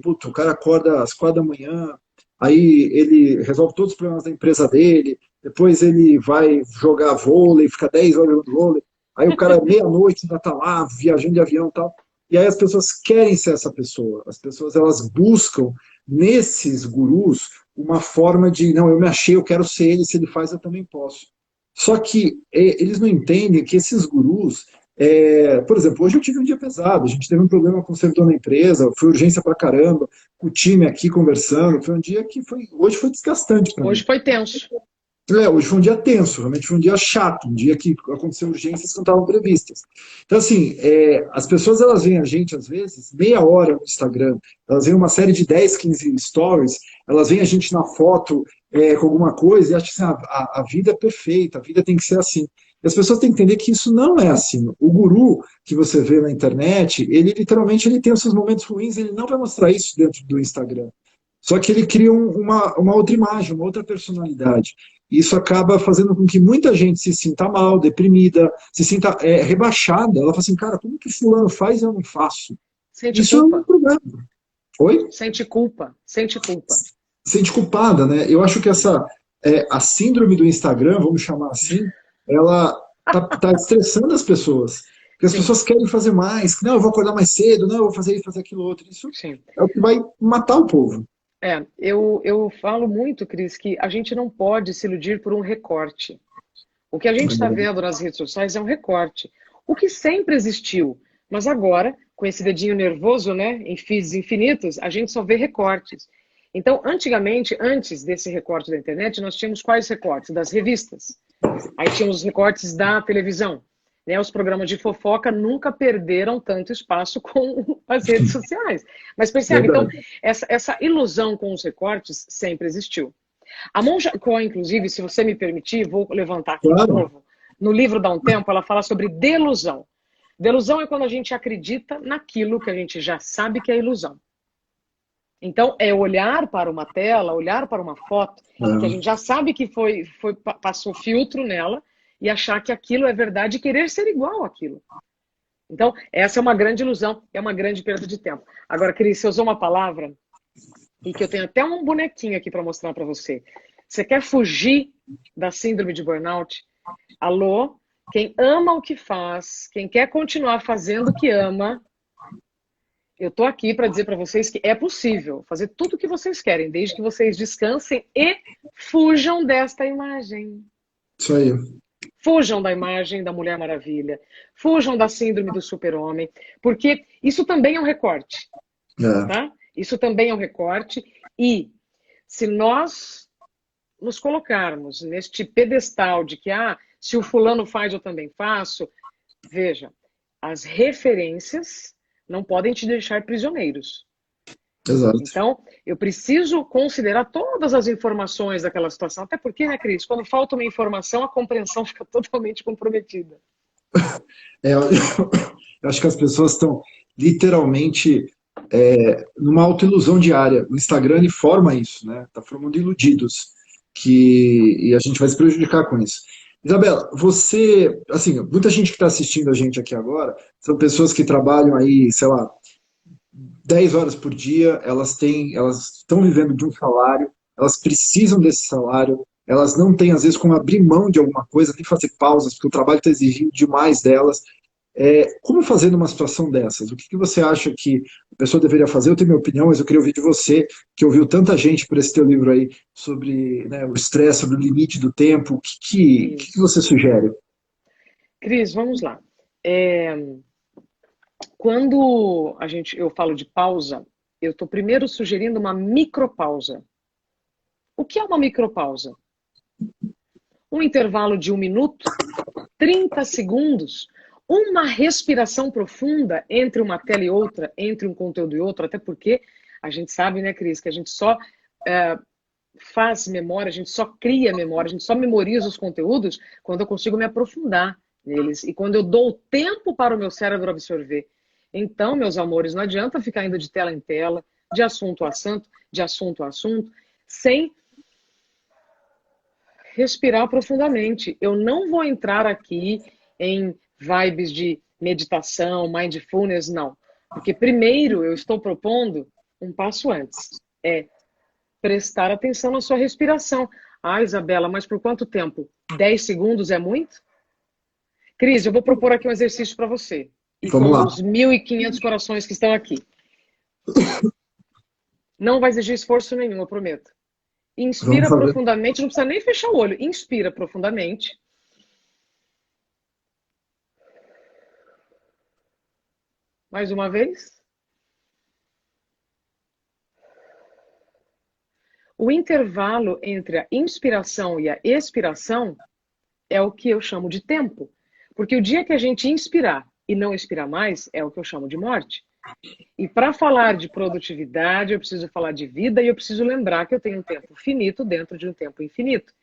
o cara acorda às 4 da manhã, aí ele resolve todos os problemas da empresa dele, depois ele vai jogar vôlei, fica 10 horas jogando vôlei, aí o cara meia-noite ainda está lá, viajando de avião e tal. E aí as pessoas querem ser essa pessoa. As pessoas elas buscam nesses gurus uma forma de, não, eu me achei, eu quero ser ele, se ele faz eu também posso. Só que eles não entendem que esses gurus, por exemplo, hoje eu tive um dia pesado, a gente teve um problema com o servidor na empresa, foi urgência pra caramba, o time aqui conversando, foi um dia que hoje foi desgastante para mim. Hoje foi tenso. Hoje foi um dia tenso, realmente foi um dia chato, um dia que aconteceu urgências que não estavam previstas. Então, assim, as pessoas elas veem a gente, às vezes, meia hora no Instagram, elas veem uma série de 10, 15 stories, elas veem a gente na foto com alguma coisa e acham que assim, a vida é perfeita, a vida tem que ser assim. E as pessoas têm que entender que isso não é assim. O guru que você vê na internet, ele literalmente ele tem os seus momentos ruins, ele não vai mostrar isso dentro do Instagram. Só que ele cria uma outra imagem, uma outra personalidade. Isso acaba fazendo com que muita gente se sinta mal, deprimida, se sinta rebaixada. Ela fala assim, cara, como que fulano faz e eu não faço? Sente Isso culpa. é um problema. Oi? Sente culpa. Sente culpa. Sente culpada, né? Eu acho que a síndrome do Instagram, vamos chamar assim, ela tá estressando as pessoas. Porque as pessoas querem fazer mais. Não, eu vou acordar mais cedo, não, eu vou fazer isso, fazer aquilo outro. Isso é o que vai matar o povo. Eu falo muito, Cris, que a gente não pode se iludir por um recorte. O que a gente está vendo nas redes sociais é um recorte. O que sempre existiu, mas agora, com esse dedinho nervoso, né, em feeds infinitos, a gente só vê recortes. Então, antigamente, antes desse recorte da internet, nós tínhamos quais recortes? Das revistas. Aí tínhamos os recortes da televisão. Né, os programas de fofoca nunca perderam tanto espaço com as redes sociais. Mas percebe, então, essa ilusão com os recortes sempre existiu. A Monja Coen, inclusive, se você me permitir, vou levantar aqui de novo. No livro Dá um Tempo, ela fala sobre delusão. Delusão é quando a gente acredita naquilo que a gente já sabe que é ilusão. Então, é olhar para uma tela, olhar para uma foto, que a gente já sabe que passou filtro nela, e achar que aquilo é verdade e querer ser igual àquilo. Então, essa é uma grande ilusão, é uma grande perda de tempo. Agora, Cris, você usou uma palavra, e que eu tenho até um bonequinho aqui para mostrar para você. Você quer fugir da síndrome de burnout? Alô? Quem ama o que faz, quem quer continuar fazendo o que ama, eu tô aqui para dizer para vocês que é possível fazer tudo o que vocês querem, desde que vocês descansem e fujam desta imagem. Isso aí. Fujam da imagem da Mulher Maravilha. Fujam da síndrome do super-homem. Porque isso também é um recorte. É. Tá? Isso também é um recorte. E se nós nos colocarmos neste pedestal de que, se o fulano faz, eu também faço, veja, as referências não podem te deixar prisioneiros. Exato. Então, eu preciso considerar todas as informações daquela situação. Até porque, né, Cris, quando falta uma informação, a compreensão fica totalmente comprometida. Eu acho que as pessoas estão literalmente numa autoilusão diária. O Instagram ele forma isso, né? Está formando iludidos. E a gente vai se prejudicar com isso. Isabela, você, assim, muita gente que está assistindo a gente aqui agora são pessoas que trabalham aí, sei lá, 10 horas por dia, elas estão vivendo de um salário, elas precisam desse salário, elas não têm, às vezes, como abrir mão de alguma coisa, tem que fazer pausas, porque o trabalho está exigindo demais delas. Como fazer numa situação dessas? O que você acha que a pessoa deveria fazer? Eu tenho minha opinião, mas eu queria ouvir de você, que ouviu tanta gente por esse teu livro aí, sobre, né, o estresse, sobre o limite do tempo. O que você sugere? Cris, vamos lá. Quando eu falo de pausa, eu estou primeiro sugerindo uma micropausa. O que é uma micropausa? Um intervalo de 1 minuto, 30 segundos, uma respiração profunda entre uma tela e outra, entre um conteúdo e outro, até porque a gente sabe, né, Cris, que a gente só faz memória, a gente só cria memória, a gente só memoriza os conteúdos quando eu consigo me aprofundar neles e quando eu dou tempo para o meu cérebro absorver. Então, meus amores, não adianta ficar indo de tela em tela, de assunto a assunto, sem respirar profundamente. Eu não vou entrar aqui em vibes de meditação, mindfulness, não. Porque primeiro eu estou propondo um passo antes. Prestar atenção na sua respiração. Isabela, mas por quanto tempo? 10 segundos é muito? Cris, eu vou propor aqui um exercício para você. E Vamos com lá. os 1.500 corações que estão aqui. Não vai exigir esforço nenhum, eu prometo. Inspira profundamente, não precisa nem fechar o olho. Inspira profundamente. Mais uma vez. O intervalo entre a inspiração e a expiração é o que eu chamo de tempo. Porque o dia que a gente inspirar e não expirar mais, é o que eu chamo de morte. E para falar de produtividade, eu preciso falar de vida e eu preciso lembrar que eu tenho um tempo finito dentro de um tempo infinito.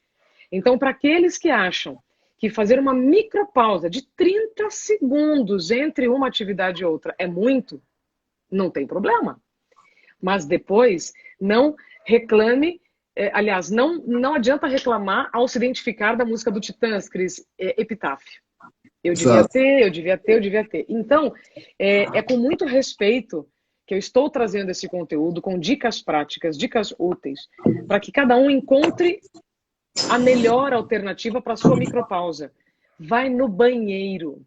Então, para aqueles que acham que fazer uma micropausa de 30 segundos entre uma atividade e outra é muito, não tem problema. Mas depois, não reclame, aliás, não adianta reclamar ao se identificar da música do Titãs, Cris, Epitáfio. Eu devia ter. Então, é com muito respeito que eu estou trazendo esse conteúdo com dicas práticas, dicas úteis, para que cada um encontre a melhor alternativa para a sua micropausa. Vai no banheiro.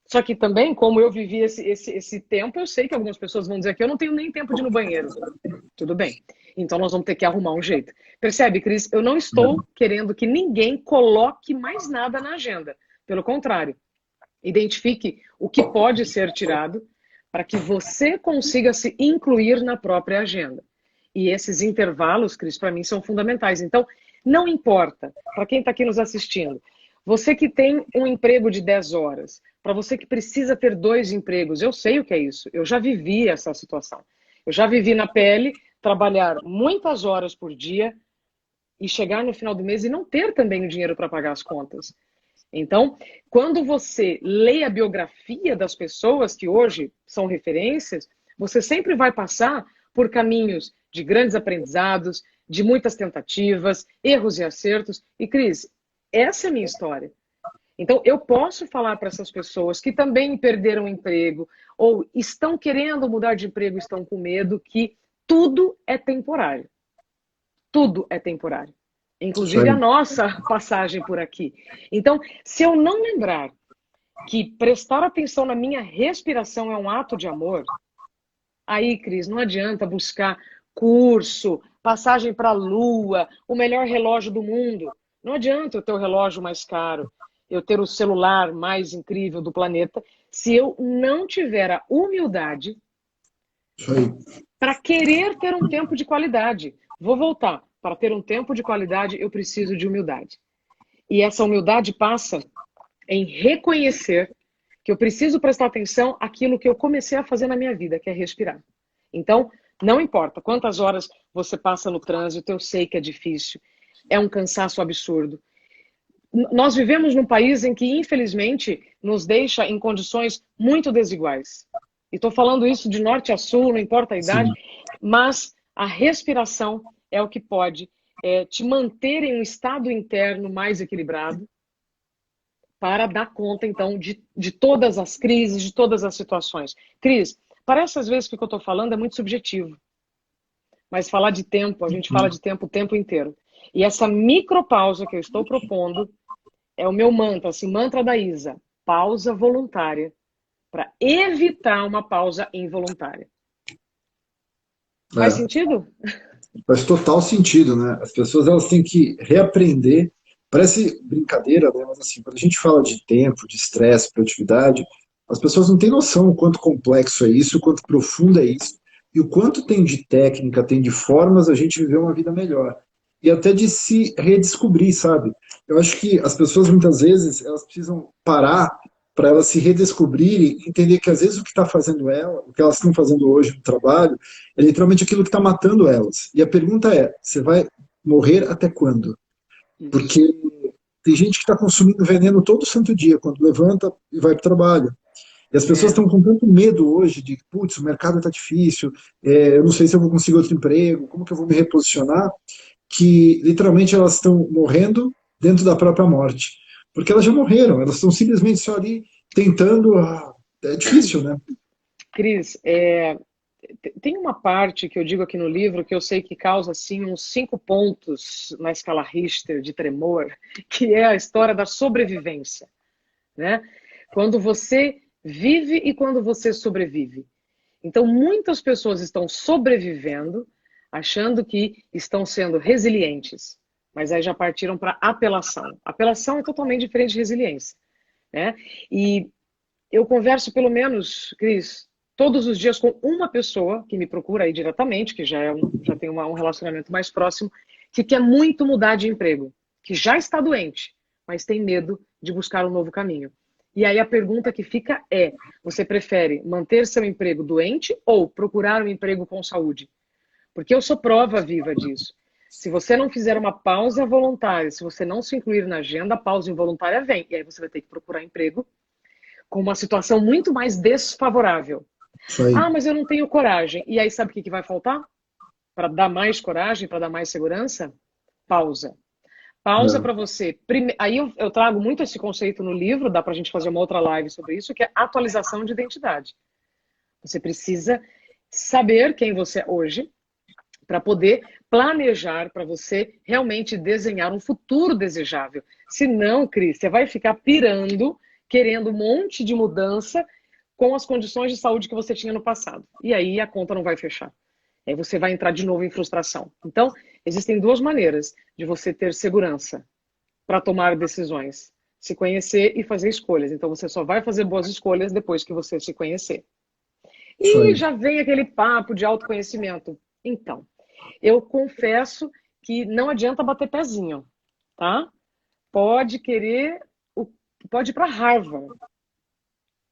Só que também, como eu vivi esse tempo, eu sei que algumas pessoas vão dizer que eu não tenho nem tempo de ir no banheiro. Tudo bem. Então nós vamos ter que arrumar um jeito. Percebe, Cris? Eu não estou querendo que ninguém coloque mais nada na agenda. Pelo contrário, identifique o que pode ser tirado para que você consiga se incluir na própria agenda. E esses intervalos, Cris, para mim são fundamentais. Então, não importa, para quem está aqui nos assistindo, você que tem um emprego de 10 horas, para você que precisa ter 2 empregos, eu sei o que é isso, eu já vivi essa situação. Eu já vivi na pele trabalhar muitas horas por dia e chegar no final do mês e não ter também o dinheiro para pagar as contas. Então, quando você lê a biografia das pessoas que hoje são referências, você sempre vai passar por caminhos de grandes aprendizados, de muitas tentativas, erros e acertos. E, Cris, essa é a minha história. Então, eu posso falar para essas pessoas que também perderam o emprego ou estão querendo mudar de emprego, estão com medo, que tudo é temporário. Tudo é temporário. inclusive a nossa passagem por aqui. Então, se eu não lembrar que prestar atenção na minha respiração é um ato de amor, aí, Cris, não adianta buscar curso, passagem para a Lua, o melhor relógio do mundo. Não adianta eu ter o relógio mais caro, eu ter o celular mais incrível do planeta, se eu não tiver a humildade para querer ter um tempo de qualidade. Vou voltar. Para ter um tempo de qualidade, eu preciso de humildade. E essa humildade passa em reconhecer que eu preciso prestar atenção àquilo que eu comecei a fazer na minha vida, que é respirar. Então, não importa quantas horas você passa no trânsito, eu sei que é difícil, é um cansaço absurdo. Nós vivemos num país em que, infelizmente, nos deixa em condições muito desiguais. E estou falando isso de norte a sul, não importa a idade, mas a respiração é o que pode te manter em um estado interno mais equilibrado para dar conta, então, de todas as crises, de todas as situações. Cris, parece às vezes que o que eu estou falando é muito subjetivo, mas falar de tempo, a gente fala de tempo o tempo inteiro. E essa micropausa que eu estou propondo é o meu mantra, assim, mantra da Isa, pausa voluntária, para evitar uma pausa involuntária. Faz sentido? Faz total sentido, né? As pessoas elas têm que reaprender. Parece brincadeira, né? Mas assim, quando a gente fala de tempo, de estresse, produtividade, as pessoas não têm noção o quanto complexo é isso, o quanto profundo é isso, e o quanto tem de técnica, tem de formas a gente viver uma vida melhor. E até de se redescobrir, sabe? Eu acho que as pessoas muitas vezes elas precisam parar para elas se redescobrirem, entender que às vezes o que está fazendo ela, o que elas estão fazendo hoje no trabalho, é literalmente aquilo que está matando elas. E a pergunta é, você vai morrer até quando? Porque tem gente que está consumindo veneno todo santo dia, quando levanta e vai para o trabalho. E as pessoas estão com tanto medo hoje de, putz, o mercado está difícil, eu não sei se eu vou conseguir outro emprego, como que eu vou me reposicionar, que literalmente elas estão morrendo dentro da própria morte. Porque elas já morreram, elas estão simplesmente só ali tentando. É difícil, né? Cris, tem uma parte que eu digo aqui no livro que eu sei que causa assim, uns 5 pontos na escala Richter de tremor, que é a história da sobrevivência. Né? Quando você vive e quando você sobrevive. Então, muitas pessoas estão sobrevivendo, achando que estão sendo resilientes, mas aí já partiram para apelação. Apelação é totalmente diferente de resiliência. Né? E eu converso pelo menos, Cris, todos os dias com uma pessoa que me procura aí diretamente, que já tem um relacionamento mais próximo, que quer muito mudar de emprego, que já está doente, mas tem medo de buscar um novo caminho. E aí a pergunta que fica é, você prefere manter seu emprego doente ou procurar um emprego com saúde? Porque eu sou prova viva disso. Se você não fizer uma pausa voluntária, se você não se incluir na agenda, a pausa involuntária vem. E aí você vai ter que procurar emprego com uma situação muito mais desfavorável. Mas eu não tenho coragem. E aí sabe o que vai faltar? Para dar mais coragem, para dar mais segurança? Pausa. Pausa para você. Aí eu trago muito esse conceito no livro, dá para a gente fazer uma outra live sobre isso, que é atualização de identidade. Você precisa saber quem você é hoje, para poder planejar, para você realmente desenhar um futuro desejável. Senão, Cris, você vai ficar pirando, querendo um monte de mudança com as condições de saúde que você tinha no passado. E aí a conta não vai fechar. Aí você vai entrar de novo em frustração. Então, existem 2 maneiras de você ter segurança para tomar decisões. Se conhecer e fazer escolhas. Então, você só vai fazer boas escolhas depois que você se conhecer. E já vem aquele papo de autoconhecimento. Então, eu confesso que não adianta bater pezinho, tá? Pode ir para Harvard.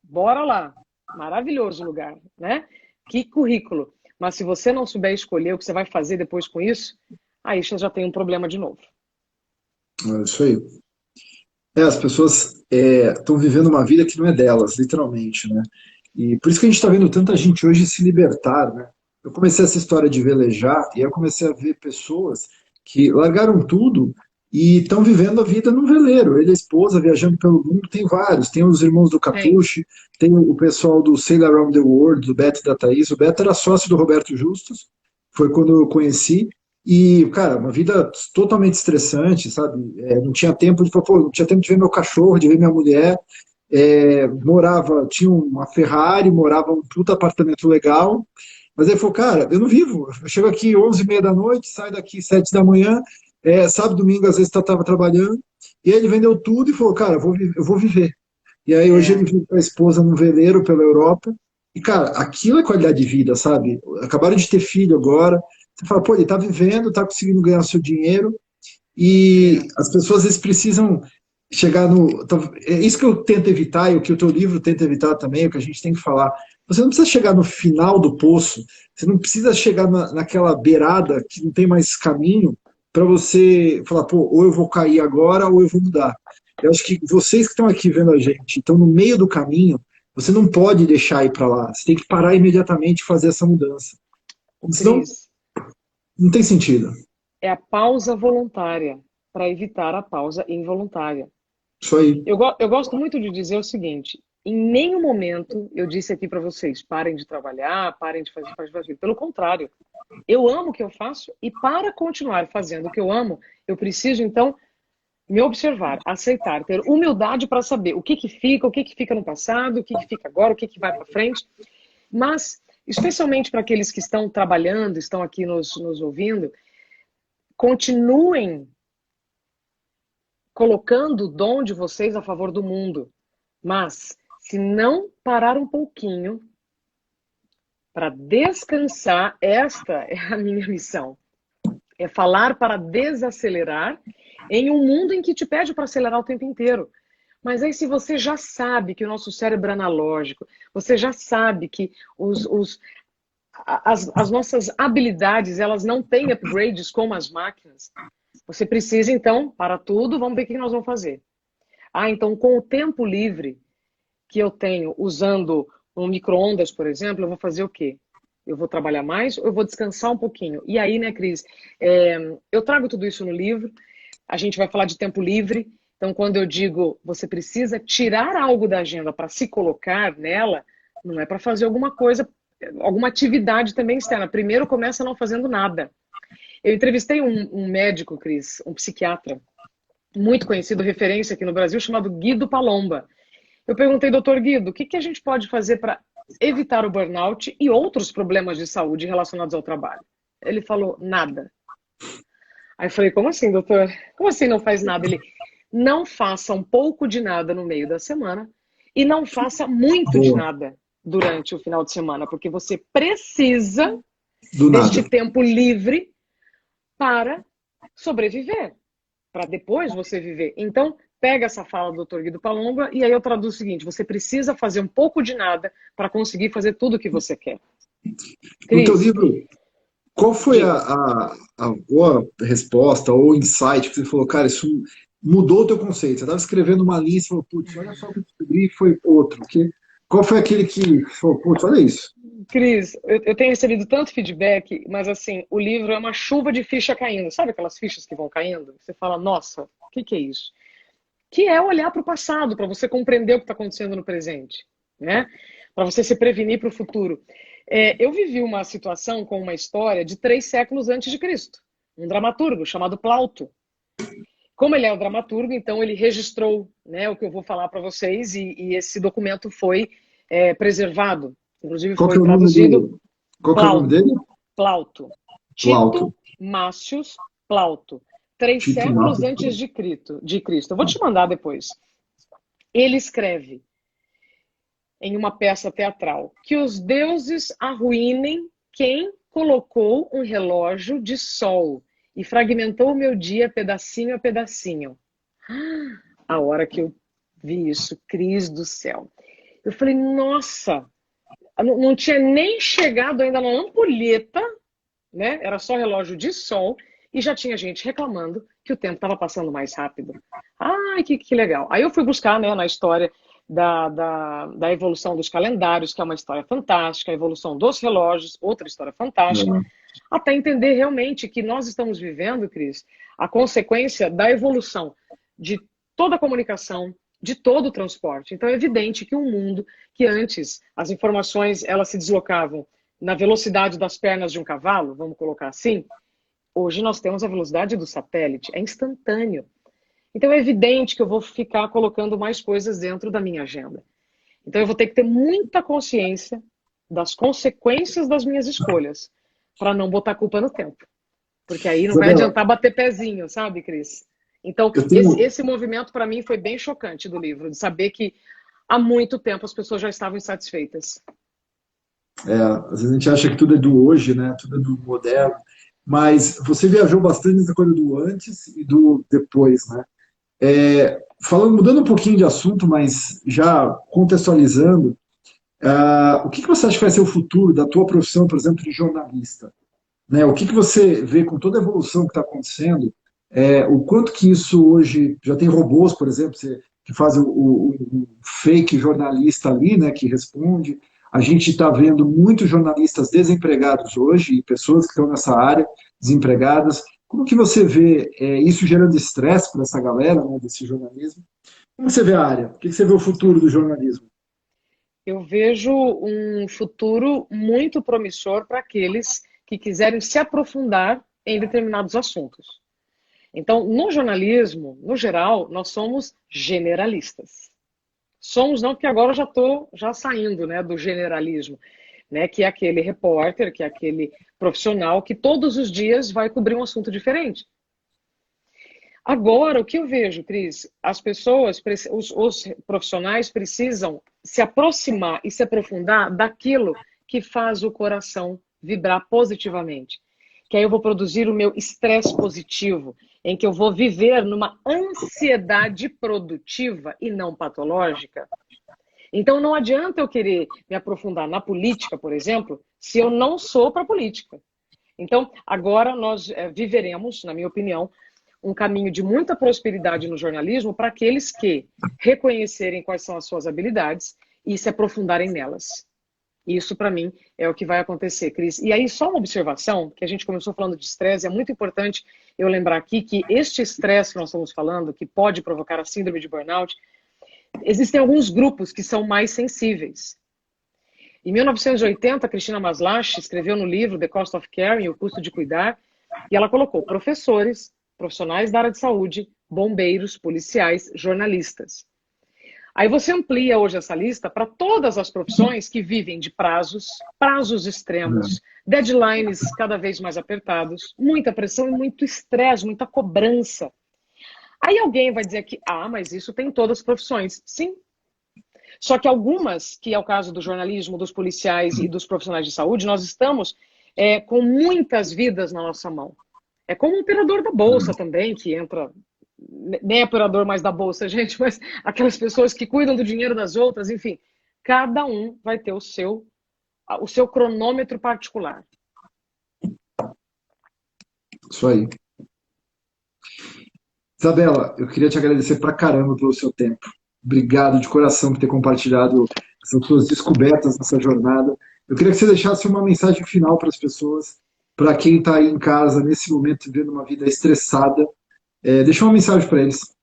Bora lá. Maravilhoso lugar, né? Que currículo. Mas se você não souber escolher o que você vai fazer depois com isso, aí você já tem um problema de novo. É isso aí. As pessoas estão vivendo uma vida que não é delas, literalmente, né? E por isso que a gente está vendo tanta gente hoje se libertar, né? Eu comecei essa história de velejar e eu comecei a ver pessoas que largaram tudo e estão vivendo a vida num veleiro. Ele e a esposa viajando pelo mundo, tem vários. Tem os irmãos do Capucci, tem o pessoal do Sail Around the World, do Beto e da Thaís. O Beto era sócio do Roberto Justus, foi quando eu conheci. E, cara, uma vida totalmente estressante, sabe? Não tinha tempo de, pô, não tinha tempo de ver meu cachorro, de ver minha mulher. Tinha uma Ferrari, morava num puta apartamento legal. Mas ele falou, cara, eu não vivo. Eu chego aqui 11h30 da noite, saio daqui 7 da manhã, sábado, domingo, às vezes eu estava trabalhando. E aí ele vendeu tudo e falou, cara, eu vou viver. E aí hoje ele É, vive com a esposa num veleiro pela Europa. E, cara, aquilo é qualidade de vida, sabe? Acabaram de ter filho agora. Você fala, pô, ele tá vivendo, tá conseguindo ganhar seu dinheiro. E é, as pessoas, às vezes, precisam chegar no. É isso que eu tento evitar, e o que o teu livro tenta evitar também, o que a gente tem que falar. Você não precisa chegar no final do poço, você não precisa chegar naquela beirada que não tem mais caminho para você falar, pô, ou eu vou cair agora ou eu vou mudar. Eu acho que vocês que estão aqui vendo a gente, estão no meio do caminho, você não pode deixar ir para lá. Você tem que parar imediatamente e fazer essa mudança. o Senão, Cris, não tem sentido. é a pausa voluntária para evitar a pausa involuntária. Isso aí. Eu gosto muito de dizer o seguinte: em nenhum momento eu disse aqui para vocês, parem de trabalhar, parem de fazer. Pelo contrário, eu amo o que eu faço e para continuar fazendo o que eu amo, eu preciso então me observar, aceitar, ter humildade para saber o que fica no passado, o que fica agora, o que vai para frente. Mas, especialmente para aqueles que estão trabalhando, estão aqui nos ouvindo, continuem colocando o dom de vocês a favor do mundo. Mas, se não parar um pouquinho para descansar, esta é a minha missão. É falar para desacelerar em um mundo em que te pede para acelerar o tempo inteiro. Mas aí, se você já sabe que o nosso cérebro é analógico, você já sabe que as nossas habilidades elas não têm upgrades como as máquinas, você precisa, então, para tudo, vamos ver o que nós vamos fazer. Ah, então, com o tempo livre que eu tenho usando um micro-ondas, por exemplo, eu vou fazer o quê? Eu vou trabalhar mais ou eu vou descansar um pouquinho? E aí, né, Cris, eu trago tudo isso no livro, a gente vai falar de tempo livre, então quando eu digo você precisa tirar algo da agenda para se colocar nela, não é para fazer alguma coisa, alguma atividade também externa. Primeiro começa não fazendo nada. Eu entrevistei um médico, Cris, um psiquiatra, muito conhecido, referência aqui no Brasil, chamado Guido Palomba. Eu perguntei, doutor Guido, o que a gente pode fazer para evitar o burnout e outros problemas de saúde relacionados ao trabalho? Ele falou, nada. Aí eu falei, como assim, doutor? Como assim não faz nada? Ele, não faça um pouco de nada no meio da semana e não faça muito de Boa. nada durante o final de semana, porque você precisa Do deste nada. tempo livre para sobreviver, para depois você viver. Então, pega essa fala do Dr. Guido Palomba e aí eu traduzo o seguinte, você precisa fazer um pouco de nada para conseguir fazer tudo o que você quer. No teu Cris, livro, qual foi diga. a boa resposta ou insight que você falou, cara, isso mudou o teu conceito? Você estava escrevendo uma linha e você falou, putz, olha só o que eu descobri, foi outro. Qual foi aquele que falou, putz, olha isso? Cris, eu tenho recebido tanto feedback, mas assim, o livro é uma chuva de ficha caindo. Sabe aquelas fichas que vão caindo? Você fala, nossa, o que é isso? Que é olhar para o passado, para você compreender o que está acontecendo no presente, né? Para você se prevenir para o futuro. Eu vivi uma situação com uma história de 3 séculos antes de Cristo. Um dramaturgo chamado Plauto. Como ele é o dramaturgo, então ele registrou, né, o que eu vou falar para vocês e esse documento foi preservado. Inclusive Qual que foi é o nome traduzido qual que é o nome dele? Plauto. Plauto. Plauto. Tito Mácios Plauto. Três Tito séculos Marcos. antes de Cristo. Eu vou te mandar depois. Ele escreve em uma peça teatral que os deuses arruinem quem colocou um relógio de sol e fragmentou o meu dia pedacinho a pedacinho. A hora que eu vi isso, Cris do céu. Eu falei, nossa, não tinha nem chegado ainda na ampulheta, né? Era só relógio de sol e já tinha gente reclamando que o tempo estava passando mais rápido. Ai, que legal. Aí eu fui buscar, né, na história da evolução dos calendários, que é uma história fantástica, a evolução dos relógios, outra história fantástica, até entender realmente que nós estamos vivendo, Cris, a consequência da evolução de toda a comunicação, de todo o transporte. Então é evidente que um mundo que antes as informações elas se deslocavam na velocidade das pernas de um cavalo, vamos colocar assim, Hoje nós temos a velocidade do satélite, é instantâneo. Então é evidente que eu vou ficar colocando mais coisas dentro da minha agenda. Então eu vou ter que ter muita consciência das consequências das minhas escolhas, para não botar culpa no tempo. Porque aí não vai Isabela, adiantar bater pezinho, sabe, Cris? Então, eu tenho, esse movimento para mim foi bem chocante do livro, de saber que há muito tempo as pessoas já estavam insatisfeitas. às vezes a gente acha que tudo é do hoje, né? Tudo é do moderno, mas você viajou bastante nessa coisa do antes e do depois, né? Falando, mudando um pouquinho de assunto, mas já contextualizando, o que você acha que vai ser o futuro da tua profissão, por exemplo, de jornalista? Né? O que você vê com toda a evolução que está acontecendo, o quanto que isso hoje já tem robôs, por exemplo, que fazem o fake jornalista ali, né, que responde. A gente está vendo muitos jornalistas desempregados hoje e pessoas que estão nessa área desempregadas. Como que você vê isso gerando estresse para essa galera, né, desse jornalismo? Como você vê a área? O que você vê o futuro do jornalismo? Eu vejo um futuro muito promissor para aqueles que quiserem se aprofundar em determinados assuntos. Então, no jornalismo, no geral, nós somos generalistas. Somos não, porque agora eu já estou saindo, né, do generalismo, né, que é aquele repórter, que é aquele profissional que todos os dias vai cobrir um assunto diferente. Agora, o que eu vejo, Cris, as pessoas, os profissionais precisam se aproximar e se aprofundar daquilo que faz o coração vibrar positivamente. Que aí eu vou produzir o meu estresse positivo, em que eu vou viver numa ansiedade produtiva e não patológica. Então não adianta eu querer me aprofundar na política, por exemplo, se eu não sou para a política. Então, agora nós viveremos, na minha opinião, um caminho de muita prosperidade no jornalismo para aqueles que reconhecerem quais são as suas habilidades e se aprofundarem nelas. Isso, para mim, é o que vai acontecer, Cris. E aí, só uma observação, que a gente começou falando de estresse, é muito importante eu lembrar aqui que este estresse que nós estamos falando, que pode provocar a síndrome de burnout, existem alguns grupos que são mais sensíveis. Em 1980, a Cristina Maslach escreveu no livro The Cost of Caring, O Custo de Cuidar, e ela colocou professores, profissionais da área de saúde, bombeiros, policiais, jornalistas. Aí você amplia hoje essa lista para todas as profissões que vivem de prazos extremos, deadlines cada vez mais apertados, muita pressão e muito estresse, muita cobrança. Aí alguém vai dizer que, mas isso tem em todas as profissões. Sim. Só que algumas, que é o caso do jornalismo, dos policiais e dos profissionais de saúde, nós estamos com muitas vidas na nossa mão. É como o operador da bolsa também, que entra, nem é operador mais da bolsa, gente, mas aquelas pessoas que cuidam do dinheiro das outras, enfim, cada um vai ter o seu cronômetro particular. Isso aí. Isabela, eu queria te agradecer pra caramba pelo seu tempo. Obrigado de coração por ter compartilhado essas suas descobertas nessa jornada. Eu queria que você deixasse uma mensagem final para as pessoas, para quem está aí em casa nesse momento vivendo uma vida estressada. Deixa uma mensagem para eles.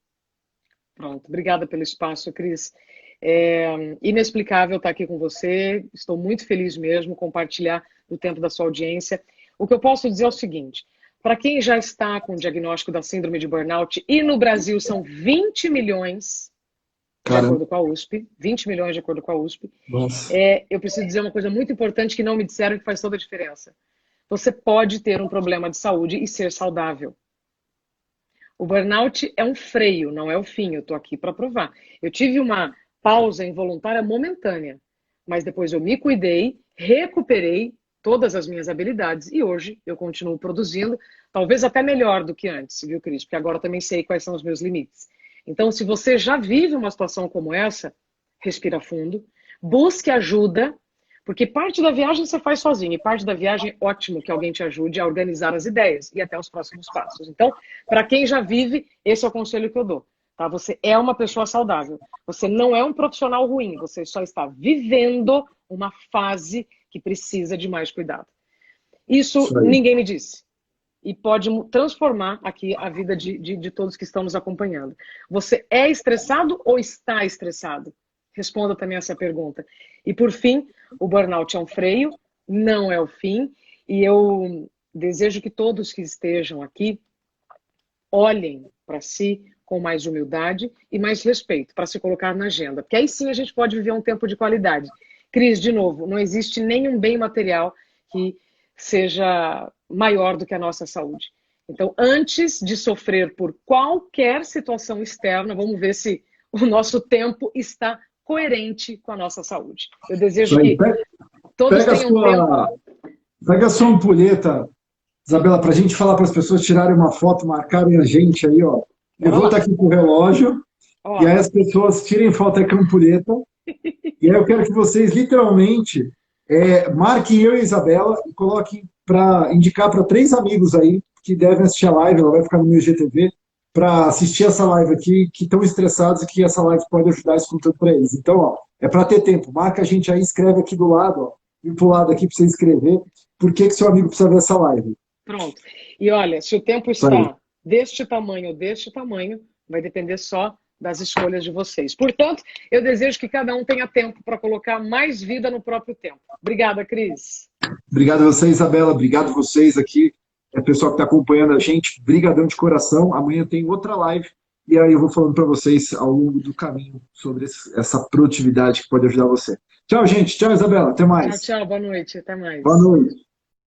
Pronto, obrigada pelo espaço, Cris. É inexplicável estar aqui com você. Estou muito feliz mesmo compartilhar o tempo da sua audiência. O que eu posso dizer é o seguinte: para quem já está com o diagnóstico da síndrome de burnout, e no Brasil são 20 milhões, de acordo com a USP, 20 milhões de acordo com a USP, eu preciso dizer uma coisa muito importante que não me disseram que faz toda a diferença. Você pode ter um problema de saúde e ser saudável. O burnout é um freio, não é o fim. Eu estou aqui para provar. Eu tive uma pausa involuntária momentânea, mas depois eu me cuidei, recuperei todas as minhas habilidades e hoje eu continuo produzindo, talvez até melhor do que antes, viu, Cris? Porque agora eu também sei quais são os meus limites. Então, se você já vive uma situação como essa, respira fundo, busque ajuda, porque parte da viagem você faz sozinho, e parte da viagem é ótimo que alguém te ajude a organizar as ideias e até os próximos passos. Então, para quem já vive, esse é o conselho que eu dou. Tá? Você é uma pessoa saudável. Você não é um profissional ruim, você só está vivendo uma fase que precisa de mais cuidado. Isso ninguém me disse. E pode transformar aqui a vida de todos que estão nos acompanhando. Você é estressado ou está estressado? Responda também essa pergunta. E por fim, o burnout é um freio, não é o fim. E eu desejo que todos que estejam aqui olhem para si com mais humildade e mais respeito para se colocar na agenda, porque aí sim a gente pode viver um tempo de qualidade. Cris, de novo, não existe nenhum bem material que seja maior do que a nossa saúde. Então, antes de sofrer por qualquer situação externa, vamos ver se o nosso tempo está coerente com a nossa saúde. Eu desejo que todos tenham tempo. Pega a sua ampulheta, Isabela, para a gente falar para as pessoas tirarem uma foto, marcarem a gente aí, ó. Eu vou estar aqui com o relógio, e aí as pessoas tirem foto aí com a ampulheta, e aí eu quero que vocês, literalmente, marquem eu e a Isabela e coloquem para indicar para 3 amigos aí que devem assistir a live, ela vai ficar no meu IGTV, para assistir essa live aqui, que estão estressados e que essa live pode ajudar esse conteúdo para eles. Então, ó, é para ter tempo. Marca a gente aí, escreve aqui do lado, ó, e pro lado aqui para você escrever por que seu amigo precisa ver essa live. Pronto. E olha, se o tempo está deste tamanho ou deste tamanho, vai depender só das escolhas de vocês. Portanto, eu desejo que cada um tenha tempo para colocar mais vida no próprio tempo. Obrigada, Cris. Obrigado a você, Isabela. Obrigado a vocês aqui, pessoal que está acompanhando a gente. Brigadão de coração. Amanhã tem outra live e aí eu vou falando para vocês ao longo do caminho sobre essa produtividade que pode ajudar você. Tchau, gente. Tchau, Isabela. Até mais. Tchau, tchau. Boa noite. Até mais. Boa noite.